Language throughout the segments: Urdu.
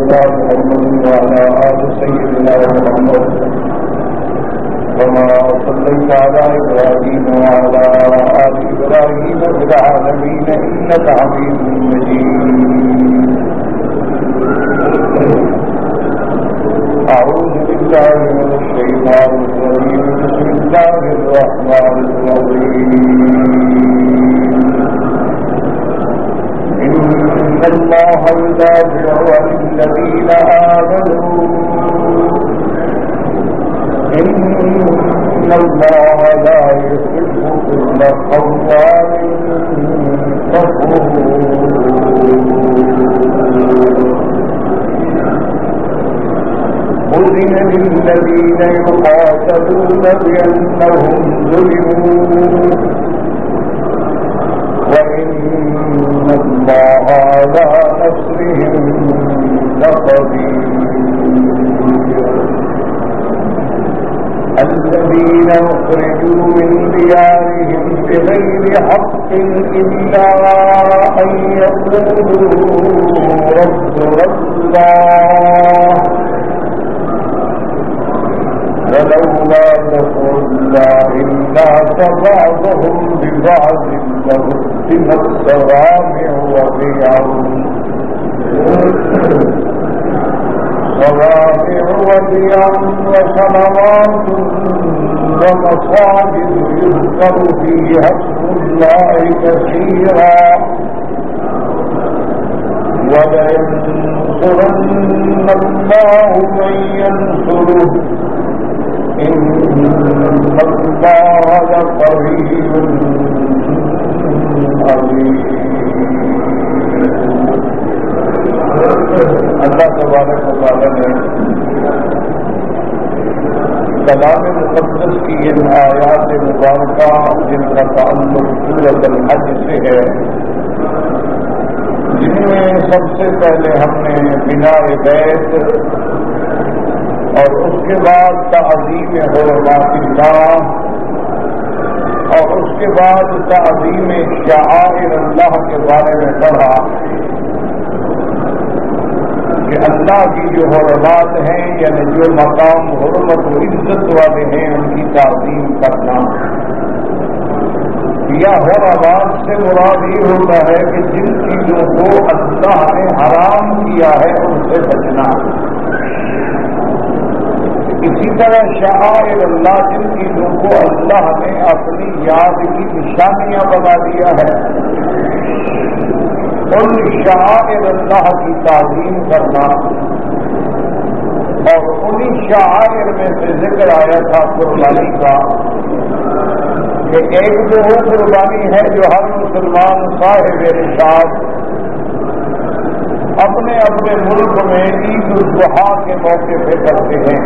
سيدنا محمد وعلى آل سيدنا محمد كما صليت على إبراهيم وعلى آل إبراهيم في العالمين إنك حميد مجيد. أعوذ بالله من الشيطان الرجيم. بسم الله الرحمن الرحيم. إن الله يدافع عن الذين آمنوا إن الله لا يحب كل خوان كفور. أذن للذين يقاتلون بأنهم ظلموا وإن الله على نصرهم لقدير. الذين أخرجوا من ديارهم بغير حق إلا أن يقولوا ربنا الله ولولا دفع الله الناس بعضهم ببعض لهدمت صوامع وبيع وصلوات ومصاجد يذكر فيها اسم الله كثيرا ولينصرن الله من ينصره إن الله لقوي عزيز. اللہ تبارک و تعالی نے کلام مقدس کی ان آیات مبارکہ جن کا تعلق سورۃ الحج سے ہے، جن میں سب سے پہلے ہم نے بناء بیت اور اس کے بعد تعظیم حرمات اللہ اور اس کے بعد تعظیم شعائر اللہ کے بارے میں پڑھا کہ اللہ کی جو حرمات ہیں یعنی جو مقام حرمت و عزت والے ہیں ان کی تعظیم کرنا. یا حرمات سے مراد یہ ہوتا ہے کہ جن چیزوں کو اللہ نے حرام کیا ہے ان سے بچنا. اسی طرح شعائر اللہ جن چیزوں کو اللہ نے اپنی یاد کی نشانیاں بنا دیا ہے ان شعائر اللہ کی تعظیم کرنا. اور انہی شعائر میں سے ذکر آیا تھا قربانی کا کہ ایک جو وہ قربانی ہے جو ہر مسلمان صاحب نشاد اپنے اپنے ملک میں عید الاضحیٰ کے موقع پہ کرتے ہیں.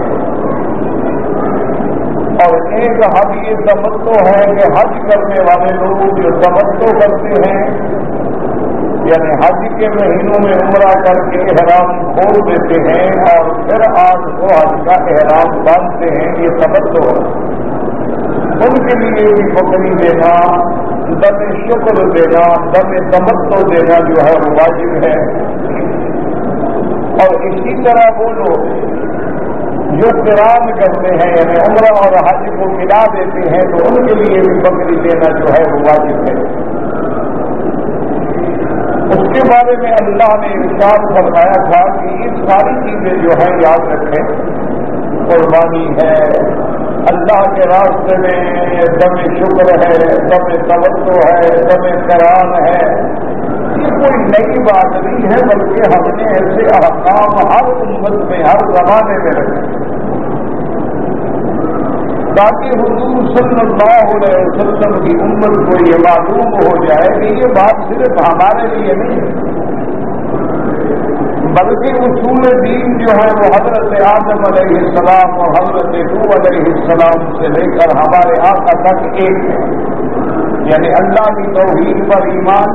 اور ایک حج یہ تمتع ہے کہ حج کرنے والے لوگ جو تمتع کرتے ہیں یعنی حج کے مہینوں میں عمرہ کر کے احرام کھول دیتے ہیں اور پھر 8 کو حج کا احرام باندھتے ہیں، یہ تمتع ہے. ان کے لیے بھی بکری دینا، دم شکر دینا، دم تمتع دینا جو ہے وہ واجب ہے. اور اسی طرح وہ لوگ جو قران کرتے ہیں یعنی عمرہ اور حج کو ملا دیتے ہیں تو ان کے لیے بھی بکری دینا جو ہے وہ واجب ہے. اس کے بارے میں اللہ نے ارشاد فرمایا تھا کہ یہ ساری چیزیں جو ہیں یاد رکھیں. قربانی ہے، اللہ کے راستے میں دم شکر ہے، دم تمتع ہے، دم قران ہے. یہ کوئی نئی بات نہیں ہے بلکہ ہم نے ایسے احکام ہر امت میں ہر زمانے میں رکھے تاکہ حضور صلی اللہ علیہ وسلم کی امت کو یہ معلوم ہو جائے کہ یہ بات صرف ہمارے لیے نہیں بلکہ اصول دین جو ہے وہ حضرت آدم علیہ السلام اور حضرت نوح علیہ السلام سے لے کر ہمارے آقا تک ایک ہے. یعنی اللہ کی توحید پر ایمان،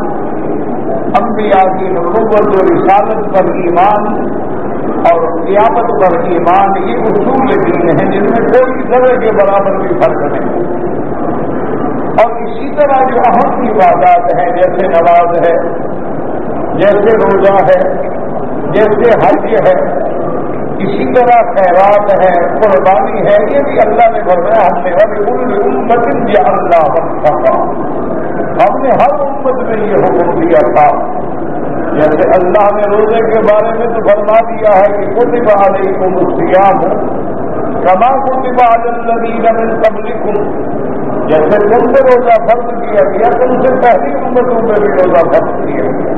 انبیاء کی نبوت و رسالت پر ایمان اور قیامت پر ایمان، یہ اصول دین ہیں جن میں کوئی ذرے کے برابر بھی فرق نہیں. اور اسی طرح جو اہم عبادات ہیں جیسے نماز ہے، جیسے روزہ ہے، جیسے حج ہے اسی طرح خیرات ہے، قربانی ہے، یہ بھی اللہ نے فرمایا ہم نے کل امت جعلنا منسکا، ہم نے ہر امت میں یہ حکم دیا تھا۔ جیسے اللہ نے روزے کے بارے میں تو فرما دیا ہے کہ کتب علیکم الصیام کما کتب علی الذین من قبلکم، جیسے تم سے روزہ فرض کیا گیا تم سے پہلی امتوں میں بھی روزہ فرض کیا گیا۔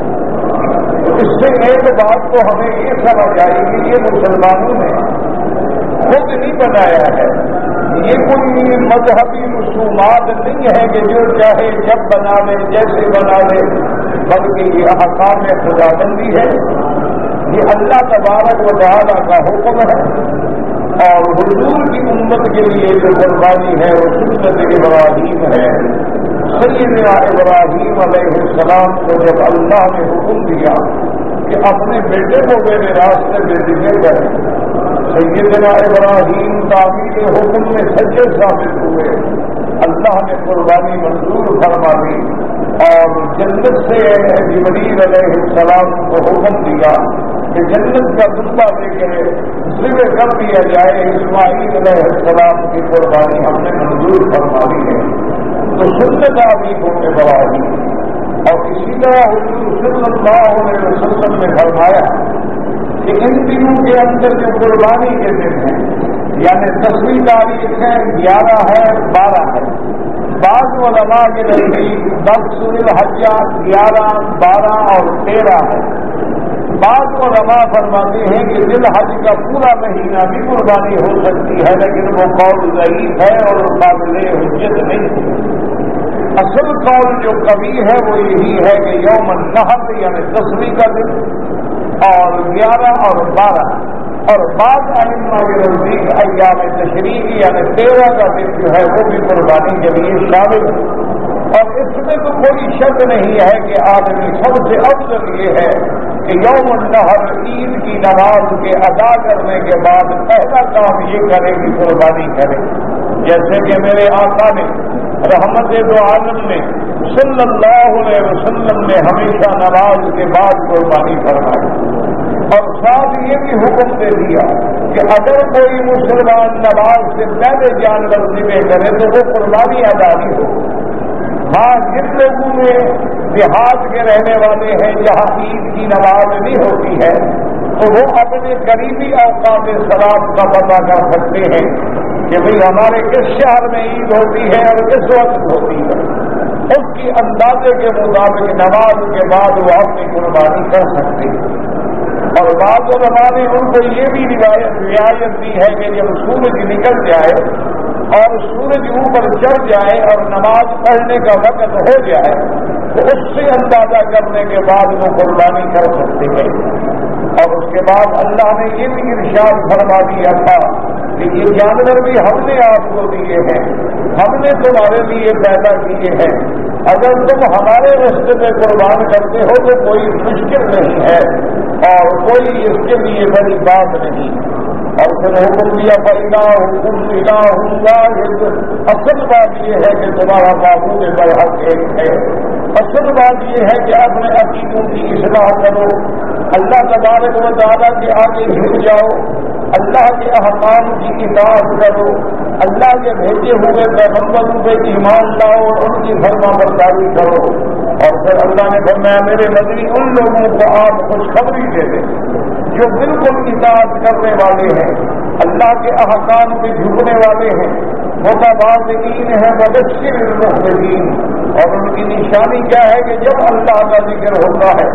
تو اس سے ایک بات تو ہمیں یہ سمجھ آئے گی یہ مسلمانوں نے خود نہیں بنایا ہے، یہ کوئی مذہبی رسومات نہیں ہے کہ جو چاہے جب بنا لے جیسے بنا لے، بلکہ یہ احکام خداوندی ہے، یہ اللہ تبارک و تعالی کا حکم ہے۔ اور حضور کی امت کے لیے جو قربانی ہے وہ سنت ابراہیم ہے۔ سیدنا ابراہیم علیہ السلام کو جب اللہ نے حکم دیا کہ اپنے بیٹے کو میرے راستے میں ذکر کریں، سیدنا ابراہیم تعمیر حکم میں سچے ثابت ہوئے، اللہ نے قربانی منظور فرما دی اور جنت سے جبریل علیہ السلام کو حکم دیا کہ جنت کا دبا دے کر ذبح کر دیا جائے، اسماعیل علیہ السلام کی قربانی ہم نے منظور فرما دی ہے۔ تو سنت آدمی کو ابراہیم، اور اسی طرح حضور صلی اللہ علیہ وسلم نے فرمایا کہ ان دنوں کے اندر جو قربانی کے دن ہیں، یعنی 10ویں تاریخ ہے، 11 ہے، 12 ہے، بعض علماء کے نزدیک 10 ذی الحجہ 11، 12 اور 13 ہے۔ بعض علماء فرماتے ہیں کہ ذی الحج کا پورا مہینہ بھی قربانی ہو سکتی ہے، لیکن وہ قول ضعیف ہے اور قابل حجت نہیں ہے۔ اصل قول جو قوی ہے وہ یہی ہے کہ یوم النحر یعنی 10ویں کا دن اور 11 اور 12، اور بعض ائمہ کے نزدیک ایام تشریق یعنی 13 کا دن جو ہے وہ بھی قربانی کے لیے شامل ہے۔ اور اس میں تو کوئی شک نہیں ہے کہ آدمی سب سے افضل یہ ہے کہ یوم النحر عید کی نماز کے ادا کرنے کے بعد پہلا کام یہ کرے کہ قربانی کرے، جیسے کہ میرے آقا نے رحمت دو عالم نے صلی اللہ علیہ وسلم نے ہمیشہ نماز کے بعد قربانی فرمائی، اور ساتھ یہ بھی حکم دے دیا کہ اگر کوئی مسلمان نماز سے پہلے جانور ذبح کرے تو وہ قربانی ادا نہیں ہو۔ ہاں جن لوگوں میں دیہات کے رہنے والے ہیں جہاں عید کی نماز نہیں ہوتی ہے تو وہ اپنے قریبی اوقات صلاۃ کا پتہ کر سکتے ہیں کہ بھئی ہمارے کس شہر میں عید ہوتی ہے اور کس وقت ہوتی ہے، اس کی اندازے کے مطابق نماز کے بعد وہ اپنی قربانی کر سکتے ہیں۔ اور بعض علماء نے ان کو یہ بھی رعایت دی ہے کہ جب سورج نکل جائے اور سورج اوپر چڑھ جائے اور نماز پڑھنے کا وقت ہو جائے تو اس سے اندازہ کرنے کے بعد وہ قربانی کر سکتے ہیں۔ اور اس کے بعد اللہ نے یہ بھی ارشاد فرما دیا تھا کہ یہ جانور بھی ہم نے آپ کو دیے ہیں، ہم نے تمہارے لیے پیدا کیے ہیں، اگر تم ہمارے راستے میں قربان کرتے ہو تو کوئی مشکل نہیں ہے اور کوئی اس کے لیے بڑی بات نہیں۔ اور پھر حکم دیا فَإِلَٰهُكُمْ إِلَٰهٌ وَاحِدٌ، اصل بات یہ ہے کہ تمہارا معبود برحق ایک ہے، اصل بات یہ ہے کہ اپنے عقیدوں کی اصلاح کرو، اللہ تبارک و تعالیٰ کے آگے جھک جاؤ، اللہ کے احکام کی اطاعت کرو، اللہ کے بھیجے ہوئے پیغمبروں پہ ایمان لاؤ اور ان کی فرما برداری کرو۔ اور پھر اللہ نے فرمایا میرے نبی ان لوگوں کو آپ خوشخبری دے دیں جو بالکل اطاعت کرنے والے ہیں، اللہ کے احکام پہ جھکنے والے ہیں، متواضعین ہیں، مبشر المخبتین، اور ان کی نشانی کیا ہے کہ جب اللہ کا ذکر ہوتا ہے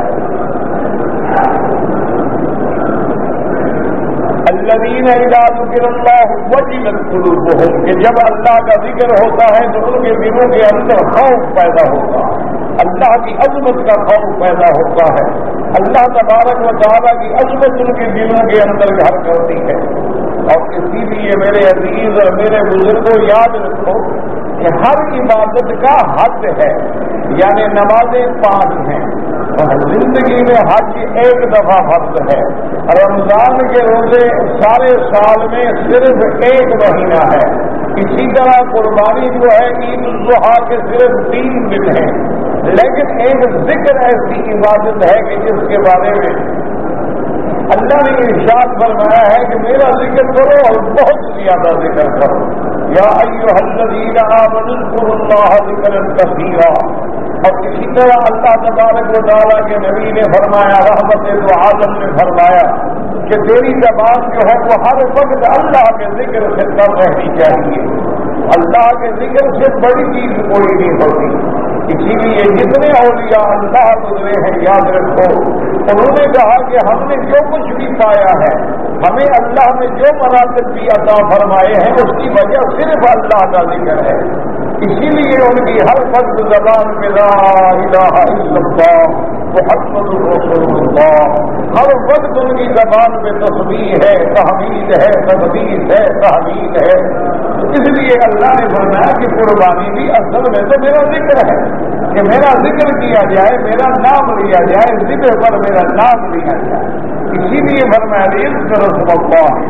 الذین اذا ذکر اللہ وجلت قلوبہم، کہ جب اللہ کا ذکر ہوتا ہے تو ان کے دلوں کے اندر خوف پیدا ہوتا ہے، اللہ کی عظمت کا خوف پیدا ہوتا ہے، اللہ تبارک و تعالیٰ کی عظمت ان کے دلوں کے اندر گھر کرتی ہے۔ اور اسی لیے میرے عزیز اور میرے بزرگوں یاد رکھو کہ ہر عبادت کا حد ہے، یعنی نمازیں 5 ہیں، زندگی میں حج ایک دفعہ فرض ہے، رمضان کے روزے سارے سال میں صرف 1 مہینہ ہے، اسی طرح قربانی جو ہے عید الاضحیٰ کے صرف 3 دن ہیں، لیکن ایک ذکر ایسی عبادت ہے کہ جس کے بارے میں اللہ نے ارشاد فرمایا ہے کہ میرا ذکر کرو اور بہت زیادہ ذکر کرو. یا ایھا الذین آمنوا اذکروا اللہ ذکرا کثیرا. اور اسی طرح اللہ تبارک و تعالیٰ کے نبی نے فرمایا، رحمت دو عالم نے فرمایا کہ تیری زبان جو ہے وہ ہر وقت اللہ کے ذکر سے کر رہنی چاہیے. اللہ کے ذکر سے بڑی چیز کوئی نہیں ہوتی. اسی لیے جتنے اولیاء اللہ گزرے ہیں یاد رکھو، انہوں نے کہا کہ ہم نے جو کچھ بھی پایا ہے، ہمیں اللہ نے جو مراتب بھی عطا فرمائے ہیں، اس کی وجہ صرف اللہ کا ذکر ہے. اسی لیے ان کی ہر وقت زبان میں لا الہ الا اللہ محمد رسول اللہ، ہر وقت ان کی زبان میں تسبیح ہے، تحمید ہے، تقدیس ہے، تحمید ہے. اس لیے اللہ نے فرمایا کہ قربانی بھی اصل میں تو میرا ذکر ہے، کہ میرا ذکر کیا جائے، میرا نام لیا جائے، ذکر پر میرا نام لیا جائے. اسی لیے فرمایا رزق رسول اللہ.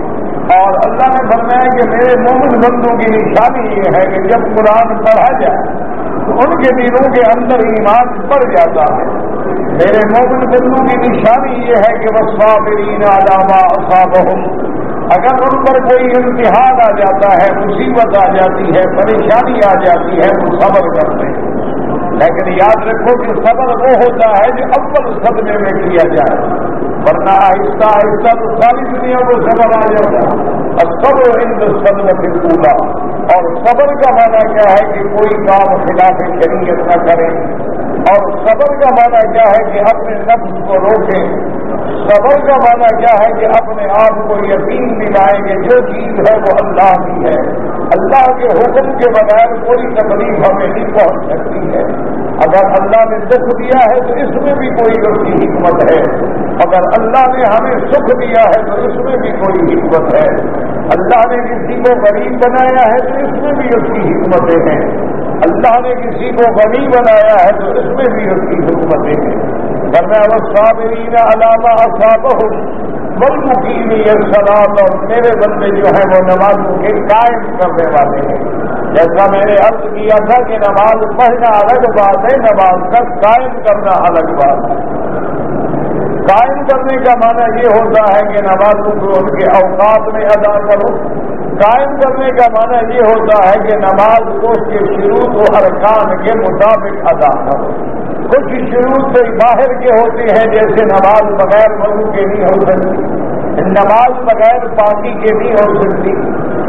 اور اللہ نے فرمایا کہ میرے مومن بندوں کی نشانی یہ ہے کہ جب قرآن پڑھا جائے تو ان کے دلوں کے اندر ایمان بڑھ جاتا ہے. میرے مومن بندوں کی نشانی یہ ہے کہ والصابرین علی ما اصابہم. اگر ان پر کوئی امتحان آ جاتا ہے، مصیبت آ جاتی ہے، پریشانی آ جاتی ہے، تو صبر کرتے ہیں. لیکن یاد رکھو کہ صبر وہ ہوتا ہے جو اول صدمے میں کیا جائے، ورنہ آہستہ آہستہ تو ساری دنیا کو صبر آ جاتا ہے. الصبر عند الصدمۃ الاولیٰ. اور صبر کا معنی کیا ہے کہ کوئی کام خلاف شریعت نہ کرے. اور صبر کا معنی کیا ہے کہ اپنے نفس کو روکیں. صبر کا معنی کیا ہے کہ اپنے آپ کو یقین دلائیں کہ جو چیز ہے وہ اللہ کی ہے. اللہ کے حکم کے بغیر کوئی تکلیف ہمیں نہیں پہنچ سکتی ہے. اگر اللہ نے دکھ دیا ہے تو اس میں بھی کوئی اس کی حکمت ہے. اگر اللہ نے ہمیں سکھ دیا ہے تو اس میں بھی کوئی حکمت ہے. اللہ نے کسی کو غریب بنایا ہے تو اس میں بھی اس کی حکمتیں ہیں. اللہ نے کسی کو غنی بنایا ہے تو اس میں بھی اس کی حکمتیں ہیں. فرمایا والصابرین علی ما اصابہم والمقیمین الصلاۃ. اور میرے بندے جو ہیں وہ نمازوں کے قائم کرنے والے ہیں. جیسا میں نے عرض کیا تھا کہ نماز پڑھنا الگ بات ہے، نماز کا قائم کرنا الگ بات ہے. قائم کرنے کا معنی یہ ہوتا ہے کہ نمازوں کو ان کے اوقات میں ادا کرو. قائم کرنے کا معنی یہ ہوتا ہے کہ نماز کو اس کے شروط و ارکان کے مطابق ادا کرو. کچھ شروط سے باہر کے ہوتے ہیں، جیسے نماز بغیر وضو کے نہیں ہو سکتی، نماز بغیر پاکی کے نہیں ہو سکتی.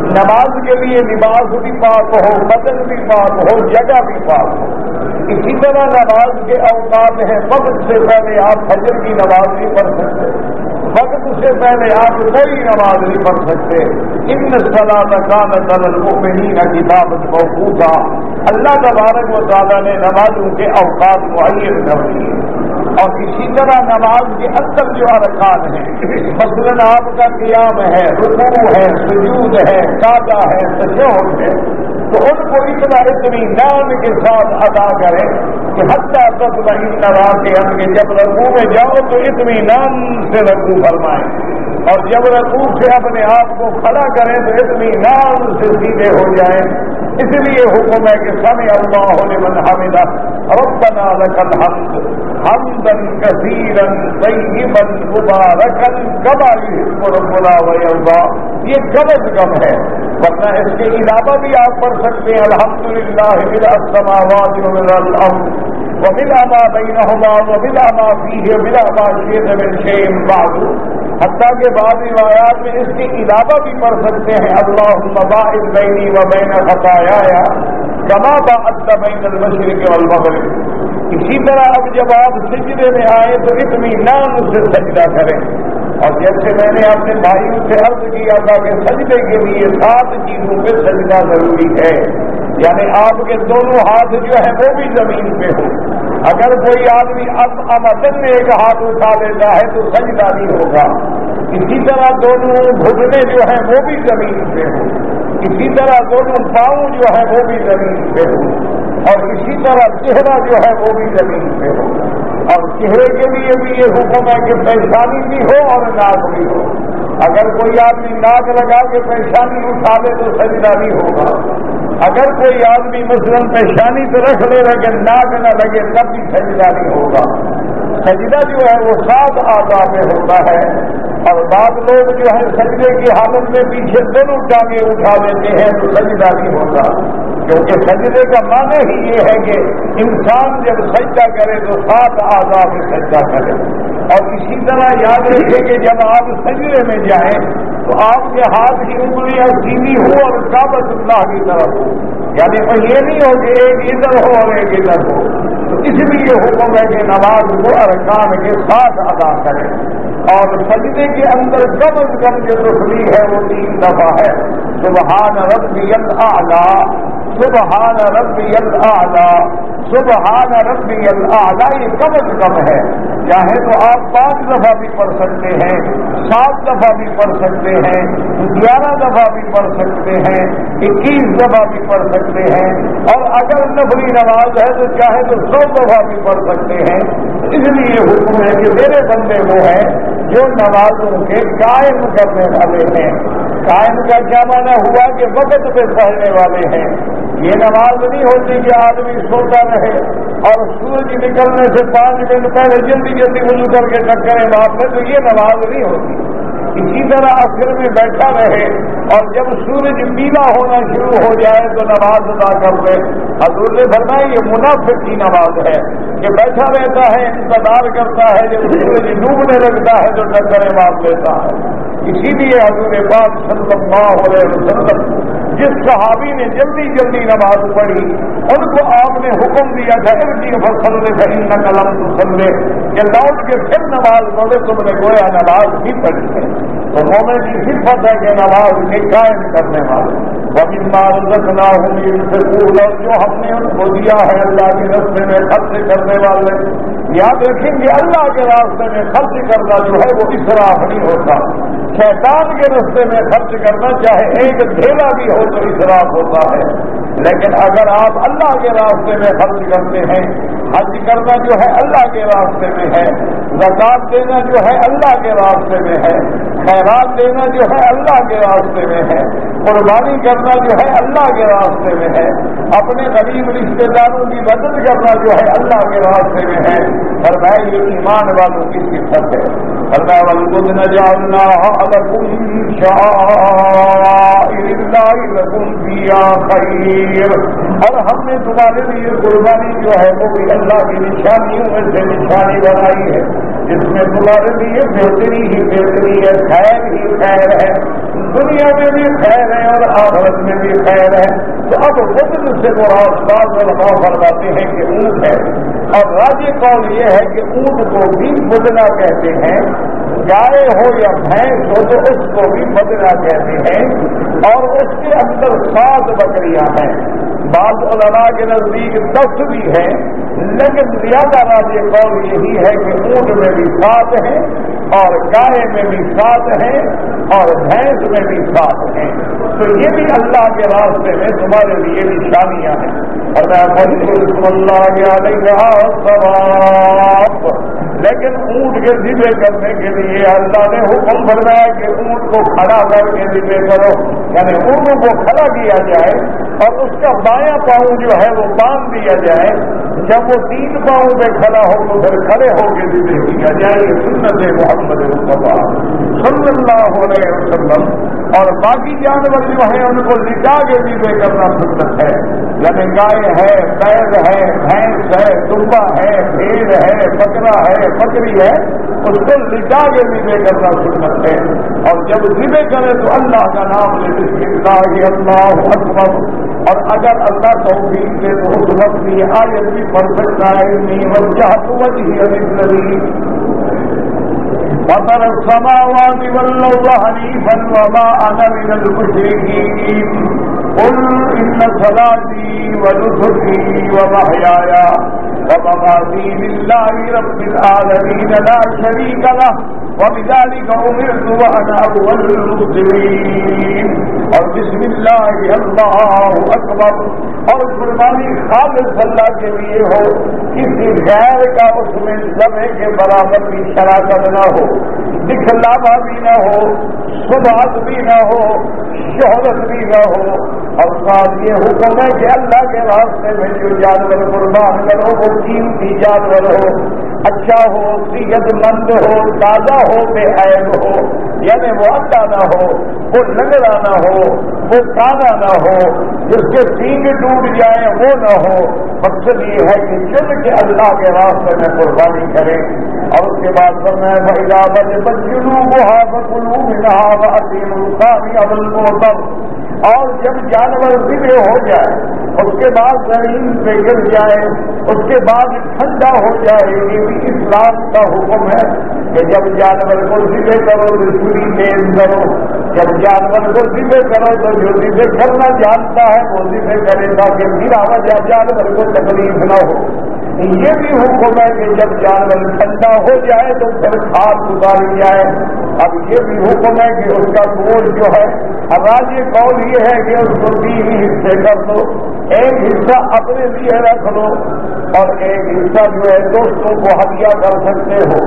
نماز کے لیے لباس بھی پاک ہو، بدن بھی پاک ہو، جگہ بھی پاک ہو. اسی طرح نماز کے اوقات ہیں. وقت سے پہلے آپ فجر کی نماز نہیں پڑھ سکتے، وقت سے پہلے آپ کوئی نماز نہیں پڑھ سکتے. ان الصلاۃ کانت علی المؤمنین کتابا موقوتا. اللہ تبارک و تعالیٰ نے نمازوں کے اوقات معین کر دیے. اور اسی طرح نماز کے اندر جو ارکان ہیں، مثلاً آپ کا قیام ہے، رکوع ہے، سجود ہے، سجدہ ہے، تشہد ہے، تو ان کو اتنا اطمینان کے ساتھ ادا کریں کہ حتیٰ تطمئن راکعا، کہ جب رکوع میں جاؤ تو اطمینان سے رکوع فرمائیں، اور جب رکوع سے اپنے آپ کو کھڑا کریں تو اطمینان سے سیدھے ہو جائیں. اس لیے حکم ہے کہ سمع اللہ لمن حمدہ ربنا لک الحمد حمدا کثیرا طیبا مبارکا کما یحب ربنا ویرضی. یہ کم از کم ہے، ورنہ اس کے علاوہ بھی آپ پڑھ سکتے ہیں الحمدللہ ملء السماوات وملء الارض وملء ما بینہما وملء ما فیہ وملء ما شئت من شیء بعد. حتیٰ کہ بعض روایات میں اس کے علاوہ بھی پڑھ سکتے ہیں اللہم باعث بینی و بین خطایایا کما باعثت بین المشرق والمغرب. اسی طرح اب جب آپ سجدے میں آئے تو اطمینان سے سجدہ کریں. اور جیسے میں نے اپنے بھائیوں سے عرض کیا تھا کہ سجدے کے لیے 7 چیزوں پہ سجدہ ضروری ہے. یعنی آپ کے دونوں ہاتھ جو ہیں وہ بھی زمین پہ ہو. اگر کوئی آدمی امدن میں ایک ہاتھ اٹھا لیتا ہے تو سجدہ نہیں ہوگا. اسی طرح دونوں گھٹنے جو ہیں وہ بھی زمین پہ ہوں. اسی طرح دونوں پاؤں جو ہیں وہ بھی زمین پہ ہوں. اور اسی طرح چہرہ جو ہے وہ بھی زمین پہ ہو. اور چہرے کے لیے بھی یہ حکم ہے کہ پیشانی بھی ہو اور ناک بھی ہو. اگر کوئی آدمی ناک لگا کے پیشانی اٹھا لے تو سجدہ نہیں ہوگا. اگر کوئی آدمی مثلاً پیشانی تو رکھ لے لیکن ناک نہ لگے تب بھی سجدہ نہیں ہوگا. سجدہ جو ہے وہ 7 اعضاء پہ ہوتا ہے. اور بعض لوگ جو ہے سجدے کی حالت میں پیچھے دونوں ٹانگیں اٹھا لیتے ہیں تو سجدہ نہیں ہوتا، کیونکہ سجدے کا معنی ہی یہ ہے کہ انسان جب سجدہ کرے تو 7 اعضاء سے سجدہ کرے۔ اور اسی طرح یاد رکھے کہ جب آپ سجدے میں جائیں تو آپ کے ہاتھ کی انگلیاں سیدھی ہو اور کعبۃ اللہ کی طرف ہو، یعنی یہ نہیں ہو کہ ایک ادھر ہو اور ایک ادھر ہو۔ تو اس لیے حکم ہے کہ نماز کو ارکان کے ساتھ ادا کریں، اور سجدے کے اندر کم از کم جو تسبیح ہے وہ 3 دفعہ ہے، سبحان ربی الاعلیٰ، سبحان ربی الاعلیٰ، سبحان ربی الاعلیٰ، یہ کم از کم ہے۔ چاہے تو آپ 5 دفعہ بھی پڑھ سکتے ہیں، 7 دفعہ بھی پڑھ سکتے ہیں، 11 دفعہ بھی پڑھ سکتے ہیں، 21 دفعہ بھی پڑھ سکتے ہیں، اور اگر نفلی نماز ہے تو چاہے تو 100 دفعہ بھی پڑھ سکتے ہیں۔ اس لیے حکم ہے کہ میرے بندے وہ ہیں جو نمازوں کے قائم کرنے والے ہیں۔ قائم کا کیا معنی ہوا کہ وقت پہ پڑھنے والے ہیں۔ یہ نماز نہیں ہوتی کہ آدمی سوتا رہے اور سورج نکلنے سے 5 منٹ پہلے جلدی جلدی وضو کر کے ٹکرے باپ میں، تو یہ نماز نہیں ہوتی۔ اسی طرح عصر میں بیٹھا رہے اور جب سورج پیلا ہونا شروع ہو جائے تو نماز ادا کر دے۔ حضور نے فرمایا یہ منافق کی نماز ہے کہ بیٹھا رہتا ہے، انتظار کرتا ہے، جب سورج ڈوبنے لگتا ہے تو ٹکرے مار لیتا ہے۔ اسی لیے حضور پاک صلی اللہ علیہ وسلم جس صحابی نے جلدی جلدی نماز پڑھی ان کو آپ نے حکم دیا تھا ارجع فصلی فإنک لم تصلی، کہ لوٹ کے پھر نماز پڑھے، تم نے گویا نماز بھی پڑھی ہے۔ تو مومن کی صفت ہے کہ نماز کے قائم کرنے والے، وَمِمَّا رَزَقْنَاهُمْ يُنْفِقُونَ، اور جو ہم نے ان کو دیا ہے اللہ کے راستے میں خرچ کرنے والے۔ یاد رکھیں گے اللہ کے راستے میں خرچ کرنا جو ہے وہ اسراف نہیں ہوتا۔ شیطان کے راستے میں خرچ کرنا چاہے ایک ڈھیلا بھی ہو تو اسراف ہوتا ہے، لیکن اگر آپ اللہ کے راستے میں خرچ کرتے ہیں، حج کرنا جو ہے اللہ کے راستے میں ہے، زکات دینا جو ہے اللہ کے راستے میں ہے، خیرات دینا جو ہے اللہ کے راستے میں ہے، قربانی کرنا جو ہے اللہ کے راستے میں ہے، اپنے غریب رشتے داروں کی مدد کرنا جو ہے اللہ کے راستے میں ہے، فرمایا یہ ایمان والوں کی صفت ہے۔ فرمایا وَالْبُدْنَ جَعَلْنَاهَا لَكُمْ شَعَائِرَ اللَّهِ لَكُمْ فِيهَا خَيْرٌ، اور ہم نے تمہارے لیے قربانی جو ہے وہ بھی اللہ کی نشانیوں میں سے نشانی بنائی ہے، جس میں تمہارے لیے بہتری ہی بہتری ہے، خیر ہی خیر ہے، دنیا میں بھی خیر ہے اور آخرت میں بھی خیر ہے۔ تو اب بدن سے مراد بعض علماء فرماتے ہیں کہ اونٹ ہے، اور راجح قول یہ ہے کہ اونٹ کو بھی بدنا کہتے ہیں، گائے ہو یا بھینس ہو تو اس کو بھی بدنا کہتے ہیں، اور اس کے اندر 7 بکریاں ہیں۔ بعض علماء کے نزدیک 10 بھی ہیں، لیکن زیادہ راجح قول یہی ہے کہ اونٹ میں بھی 7 ہیں اور گائے میں بھی 7 ہیں اور بھینس میں بھی 7 ہیں، تو یہ بھی اللہ کے راستے میں تمہارے لیے نشانیاں ہیں۔ اور لیکن اونٹ کے ذبح کرنے کے لیے اللہ نے حکم فرمایا کہ اونٹ کو کھڑا کر کے ذبح کرو، یعنی اونٹوں کو کھڑا کیا جائے اور اس کا بایاں پاؤں جو ہے وہ باندھ دیا جائے، جب وہ 3 پاؤں پہ کھڑا ہو تو پھر کھڑے ہو کے ذبح کیا جائے۔ یہ سنت محمد مصطفیٰ صلی اللہ علیہ وسلم۔ اور باقی جانور جو ہیں ان کو لٹا کے ذبح کرنا سنت ہے، یعنی گائے ہے، بیل ہے، بھینس ہے، دمبا ہے، بھیڑ ہے، بکرا ہے، بکری ہے، اس کو لٹا کے ذبح کرنا سنت ہے۔ اور جب ذبح کرے تو اللہ کا نام لے، بسم اللہ اللہ اکبر، اور اگر اللہ توفیق دے تو اس وقت یہ آیت بھی پڑھ سکتا ہے انی وجہت وجہی للذی فطر السماوات والارض حنیفا وما انا من المشرکین قل ان صلاتي ونسكي ومحياي ومماتي لله رب العالمين لا شريك له وبذلك امرت وانا اول المسلمين۔ اور بسم اللہ اللہ اکبر، اور قربانی خالص اللہ کے لیے ہو، کسی غیر کا اس میں ذبح کے برابر بھی شراکت نہ ہو، دکھلاوا بھی نہ ہو، سمعت بھی نہ ہو، شہرت بھی نہ ہو، اور ساتھ یہ حکم ہے کہ اللہ کے راستے میں جو جانور قربان کرو وہ قیمتی جانور ہو، اچھا ہو، صحت مند ہو، تازہ ہو، بے عیب ہو، یعنی وہ اٹا نہ ہو، وہ لنگڑا نہ ہو، وہ کانا نہ ہو، جس کے سینگ ٹوٹ جائیں وہ نہ ہو۔ مقصد یہ ہے کہ چن کے اللہ کے راستے میں قربانی کریں۔ اور اس کے بعد فرمایا فَإِذَا وَجَبَتْ جُنُوبُهَا فَكُلُوا مِنْهَا وَأَطِيعُوا الْقَانِعَ وَالْمُعْتَرَّ، اور جب جانور ذبح ہو جائے، اس کے بعد زمین پہ گر جائے، اس کے بعد ٹھنڈا ہو جائے، یہ بھی اسلام کا حکم ہے کہ جب جانور کو ذبح کرو تو چھری تیز کرو، جب جانور کو ذبح کرو تو جو ذبح کرنا جانتا ہے وہ ذبح کرے تاکہ بلا وجہ جانور کو تکلیف نہ ہو۔ یہ بھی حکم ہے کہ جب جانور ٹھنڈا ہو جائے تو پھر کھاد اتاری جائے۔ اب یہ بھی حکم ہے کہ اس کا گوشت جو ہے، اب آج یہ قول یہ ہے کہ اس کو 3 حصے کر دو، ایک حصہ اپنے لیے رکھ لو اور ایک حصہ جو ہے دوستوں کو ہدیہ کر سکتے ہو،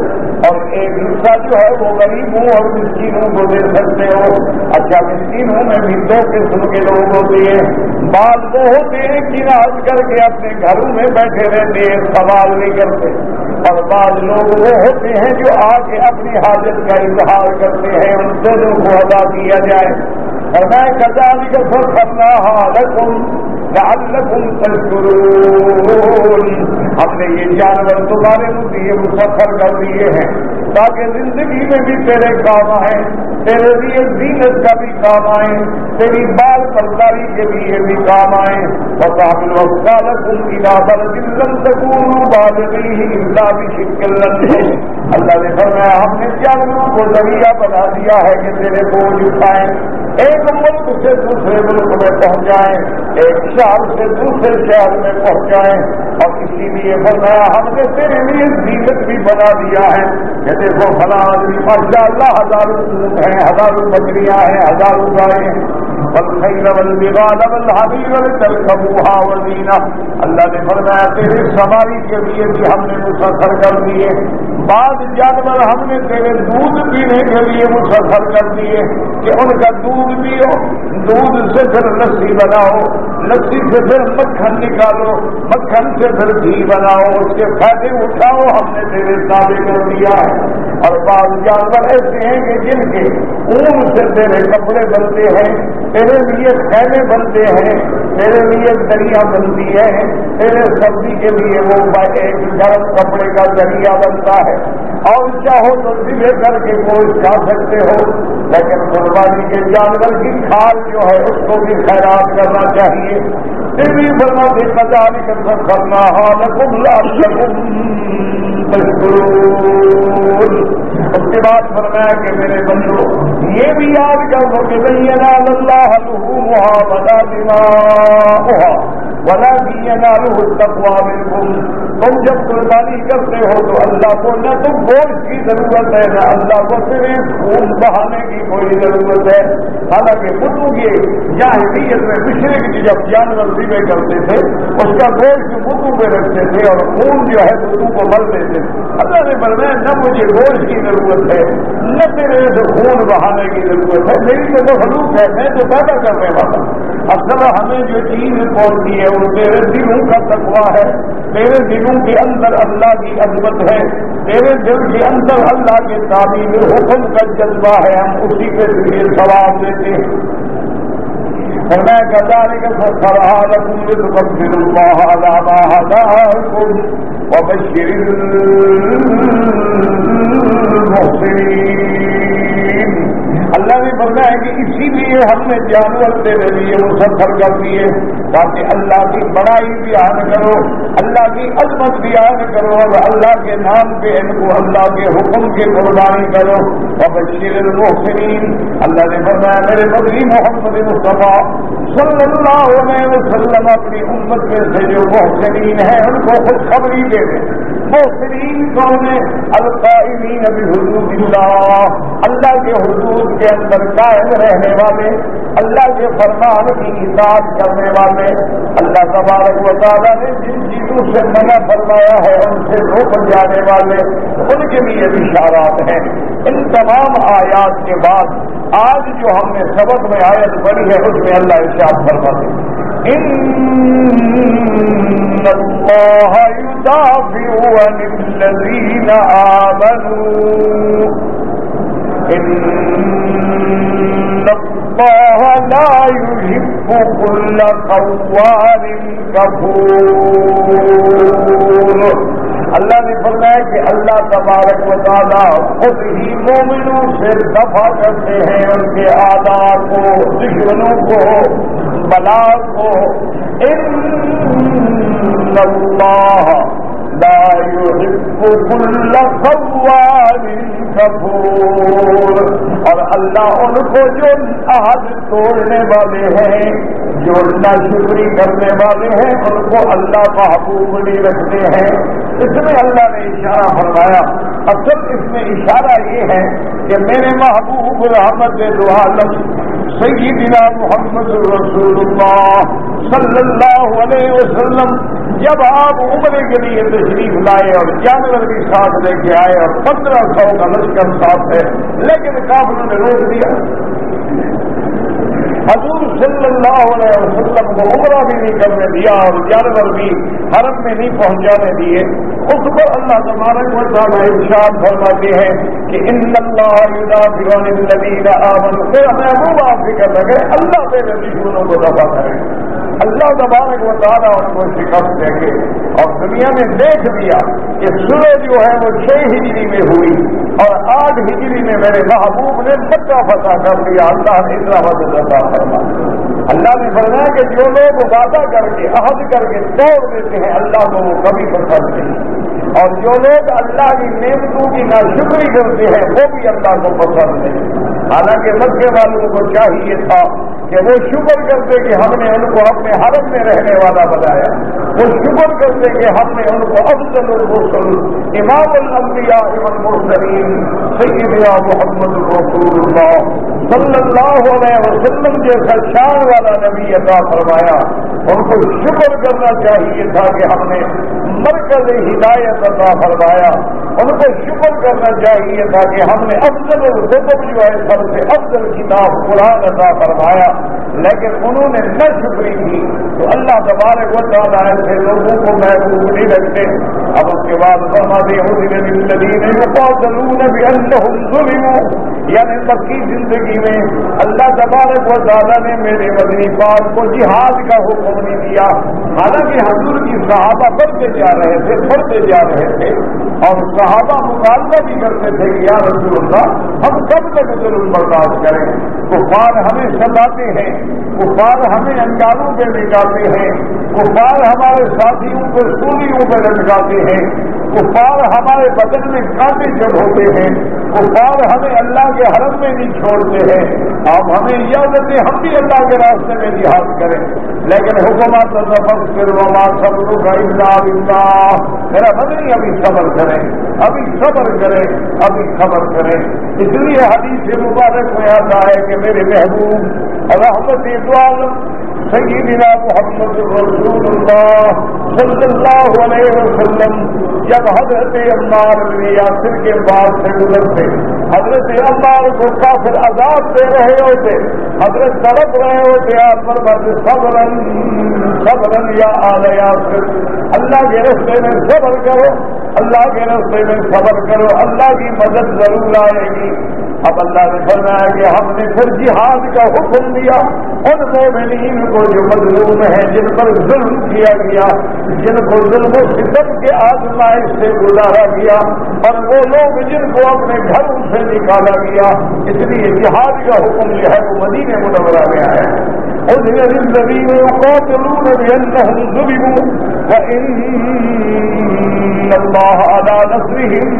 اور ایک حصہ جو ہے وہ غریبوں اور مسکینوں کو دے سکتے ہو۔ اچھا، مسکینوں میں بھی 2 قسم کے لوگ ہوتے ہیں، بعض وہ ہوتے ہیں کہ راج کر کے اپنے گھروں میں بیٹھے رہتے ہیں، سوال نہیں کرتے، اور بعض لوگ وہ ہوتے ہیں جو آ کے اپنی حاجت کا اظہار کرتے ہیں، ان دونوں کو ادا کیا جائے۔ اور میں كذلك سخرناها لكم لعلكم تشكرون، ہم نے یہ جانور تمہارے لیے مسخر کر دیے ہیں تاکہ زندگی میں بھی تیرے کام آئیں، تیرے لیے زینت کا بھی کام آئیں، تیری بال پرداری کے لیے بھی کام آئیں۔ وَتَحْمِلُ أَثْقَالَكُمْ إِلَىٰ بَلَدٍ لَّمْ تَكُونُوا بَالِغِيهِ إِلَّا بِشِقِّ الْأَنفُسِ، اللہ نے فرمایا ہم نے جانوروں کو ذریعہ بنا دیا ہے کہ تیرے بوجھ اٹھائیں، ایک ملک سے دوسرے ملک میں پہنچ جائیں، ایک شہر سے دوسرے شہر میں پہنچ جائیں، اور اسی لیے فرمایا ہم نے تیرے لیے زینت بھی بنا دیا ہے کہ دیکھو فلاں آدمی ماشاء اللہ ہزاروں اونٹ ہیں، ہزاروں بکریاں ہیں، ہزاروں گائیں ہیں، والخیل والبغال والحمیر لترکبوها وزینہ، اللہ نے فرمایا تیرے سواری کے لیے بھی ہم نے مسخر کر دیے، بعض جانور ہم نے تیرے دودھ پینے کے لیے مسخر کر دیے کہ ان کا دودھ پیو، دودھ سے پھر لسی بناؤ، لسی سے پھر مکھن نکالو، مکھن سے پھر گھی بناؤ، اس کے فائدے اٹھاؤ، ہم نے تیرے تابع کر دیا ہے۔ اور بعض جانور ایسے ہیں کہ جن کے اون سے تیرے کپڑے بنتے ہیں، تیرے لیے خیمے بنتے ہیں، تیرے لیے دریا بنتی ہے، تیرے سبزی کے لیے وہ ایک گرم کپڑے کا ذریعہ بنتا ہے، اور چاہو تو ذبح کر کے گوشت کھا سکتے ہو، لیکن قربانی کے جانور کی کھال جو ہے اس کو بھی خیرات کرنا چاہیے۔ پھر بھی فرماتے كذلك سخرناها لكم لعلكم تشكرون، اس کے بعد فرمایا کہ میرے بندو یہ بھی یاد کر دو کہ لن ينال الله لحومها ولا دماؤها ولكن يناله التقوى منكم، تم جب قربانی کرتے ہو تو اللہ کو نہ تو گوشت کی ضرورت ہے نہ اللہ کو صرف خون بہانے کی کوئی ضرورت ہے۔ حالانکہ بدو یہ جاہلیت میں مشرک جب جانور ذبح کرتے تھے اس کا گوشت بدو پہ رکھتے تھے اور خون جو ہے بدو کو مل دیتے تھے۔ اللہ نے فرمایا نہ مجھے گوشت کی ضرورت ہے نہ تیرے سے خون بہانے کی ضرورت ہے، میری تو مخلوق ہے، میں تو پیدا کرنے والا۔ اصل ہمیں جو چیز پہنچی ہے وہ تیرے دلوں کا تقویٰ ہے، تیرے دلوں کے اندر اللہ کی عظمت ہے، تیرے دل کے اندر اللہ کے تعبیر حکم کا جذبہ ہے، ہم اسی کے ذریعے ثواب دیتے ہیں۔ فرمایا كذلك سخرها لكم لتكبروا الله على ما هداكم وبشر المحسنين، اللہ نے فرمایا کہ اسی لیے ہم نے جانور تیرے لیے مسخر کر دیے تاکہ اللہ کی بڑائی بیان کرو، اللہ کی عظمت بیان کرو، اور اللہ کے نام پہ ان کو اللہ کے حکم کی قربانی کرو۔ وبشر المحسنین، اللہ نے فرمایا میرے نبی محمد مصطفیٰ صلی اللہ علیہ وسلم اپنی امت میں سے جو محسنین ہیں ان کو خوشخبری دے دیں، محسنین کون ہیں؟ القائمین بحدود اللہ، اللہ کے حدود کے اندر قائم رہنے والے، اللہ کے فرمان کی اطاعت کرنے والے، اللہ تبارک و تعالیٰ نے جن چیزوں سے منع فرمایا ہے ان سے روک جانے والے، ان کے لیے اشارات ہیں۔ ان تمام آیات کے بعد آج جو ہم نے سبق میں آیت پڑھی ہے اس میں اللہ ارشاد فرماتے ہیں ان اللہ یدافع عن الذین آمنوا ان اللہ لا يحب كل خوان کفور۔ اللہ نے فرمایا کہ اللہ تبارک و تعالیٰ خود ہی مومنوں سے دفع کرتے ہیں ان کے اعداء کو، دشمنوں کو، بلا کو۔ ان اللہ لا يحب كل خوان کفور، اور اللہ ان کو جو عہد توڑنے والے ہیں، جو ناشکری کرنے والے ہیں، ان کو اللہ محبوب نہیں رکھتے ہیں۔ اس میں اللہ نے اشارہ فرمایا، اصل اس میں اشارہ یہ ہے کہ میرے محبوب رحمت دو عالم سیدنا محمد رسول اللہ صلی اللہ علیہ وسلم جب آپ عمرے کے لیے تشریف لائے اور جانور بھی ساتھ لے کے آئے اور 1500 کا لشکر ساتھ ہے، لیکن کافروں نے روک دیا۔ حضور صلی اللہ علیہ وسلم کو عمرہ بھی نہیں کرنے دیا اور جانور بھی حرم میں نہیں پہنچانے دیے۔ اس پر اللہ تبارک و تعالیٰ ارشاد فرماتے ہیں کہ ان اللہ یدافع عن الذین آمنوا، میرا محبوب آپ فکر لگے اللہ میرے دشمنوں کو دفع کرے، اللہ تبارک و تعالیٰ ان کو شکست دے گے۔ اور دنیا میں دیکھ لیا کہ سورج جو ہے وہ 6 ہجری میں ہوئی اور 8 ہجری میں میرے محبوب نے مکہ فتح کر دیا۔ اللہ نے اتنا مدد عطا فرمایا۔ اللہ نے فرمایا کہ جو لوگ وعدہ کر کے عہد کر کے توڑ دیتے ہیں اللہ کو وہ کبھی پسند نہیں، اور جو لوگ اللہ کی نعمتوں کی ناشکری کرتے ہیں وہ بھی اللہ کو پسند نہیں۔ حالانکہ مکے والوں کو چاہیے تھا کہ وہ شکر کرتے کہ ہم نے ان کو اپنے حرم میں رہنے والا بنایا، وہ شکر کرتے کہ ہم نے ان کو افضل الرسل امام الانبیاء والمرسلین سیدنا محمد رسول اللہ صلی اللہ علیہ وسلم جیسا شان والا نبی عطا فرمایا۔ ان کو شکر کرنا چاہیے تھا کہ ہم نے مرکز ہدایت عطا فرمایا، ان کو شکر کرنا چاہیے تھا کہ ہم نے افضل الکتب جو ہے سب سے افضل کتاب قرآن عطا فرمایا، لیکن انہوں نے نہ شکری کی تو اللہ تبارک و تعالیٰ ایسے لوگوں کو محبوب نہیں رکھتے۔ اب اس کے بعد فرماتے ہیں للذین یقاتلون بأنہم ظلموا، یعنی مکی زندگی میں اللہ تبارک و تعالیٰ نے میرے مدنی پاک کو جہاد کا حکم نہیں دیا، حالانکہ حضور کی صحابہ بڑھتے جا رہے تھے، بڑھتے جا رہے تھے، اور صحابہ مطالبہ بھی کرتے تھے کہ یا رسول اللہ ہم کب تک ظلم برداشت کریں، کفار ہمیں ستاتے ہیں، کفار ہمیں انگاروں پہ نکالتے ہیں، کفار ہمارے ساتھیوں کو سولیوں پہ لٹکاتے ہیں، کفار ہمارے بدن میں کانٹے چڑھوتے ہیں، کفار ہمیں اللہ کے حرم میں نہیں چھوڑتے ہیں، آپ ہمیں اجازت دیں ہم بھی اللہ کے راستے میں جہاد کریں، لیکن حکومت صبر وما صبرک الا باللہ، میرا مدنی ابھی صبر کریں، ابھی صبر کریں، ابھی صبر کریں۔ اس لیے حدیث مبارک میں آتا ہے کہ میرے محبوب رحمت عالم سیدنا محمد رسول اللہ صلی اللہ علیہ وسلم جب حضرت عمار بن یاسر کے بعد سے گزرتے، حضرت عمار کو کافر عذاب دے رہے ہوتے، حضرت تڑپ رہے ہوتے، آپ پر بات صبرن صبرن یا آل یاسر، اللہ کے راستے میں صبر کرو، اللہ کے راستے میں صبر کرو، اللہ کی مدد ضرور آئے گی۔ اب اللہ نے فرمایا کہ ہم نے پھر جہاد کا حکم دیا ان مومنین کو جو مظلوم ہیں، جن پر ظلم کیا گیا، جن کو ظلم و ستم کے آزمائش سے گزارا گیا، اور وہ لوگ جن کو اپنے گھروں سے نکالا گیا، اس لیے جہاد کا حکم جو ہے وہ مدینہ منورہ میں آیا۔ اذن للذین یقاتلون بأنہم ظلموا وإن اللہ علی نصرہم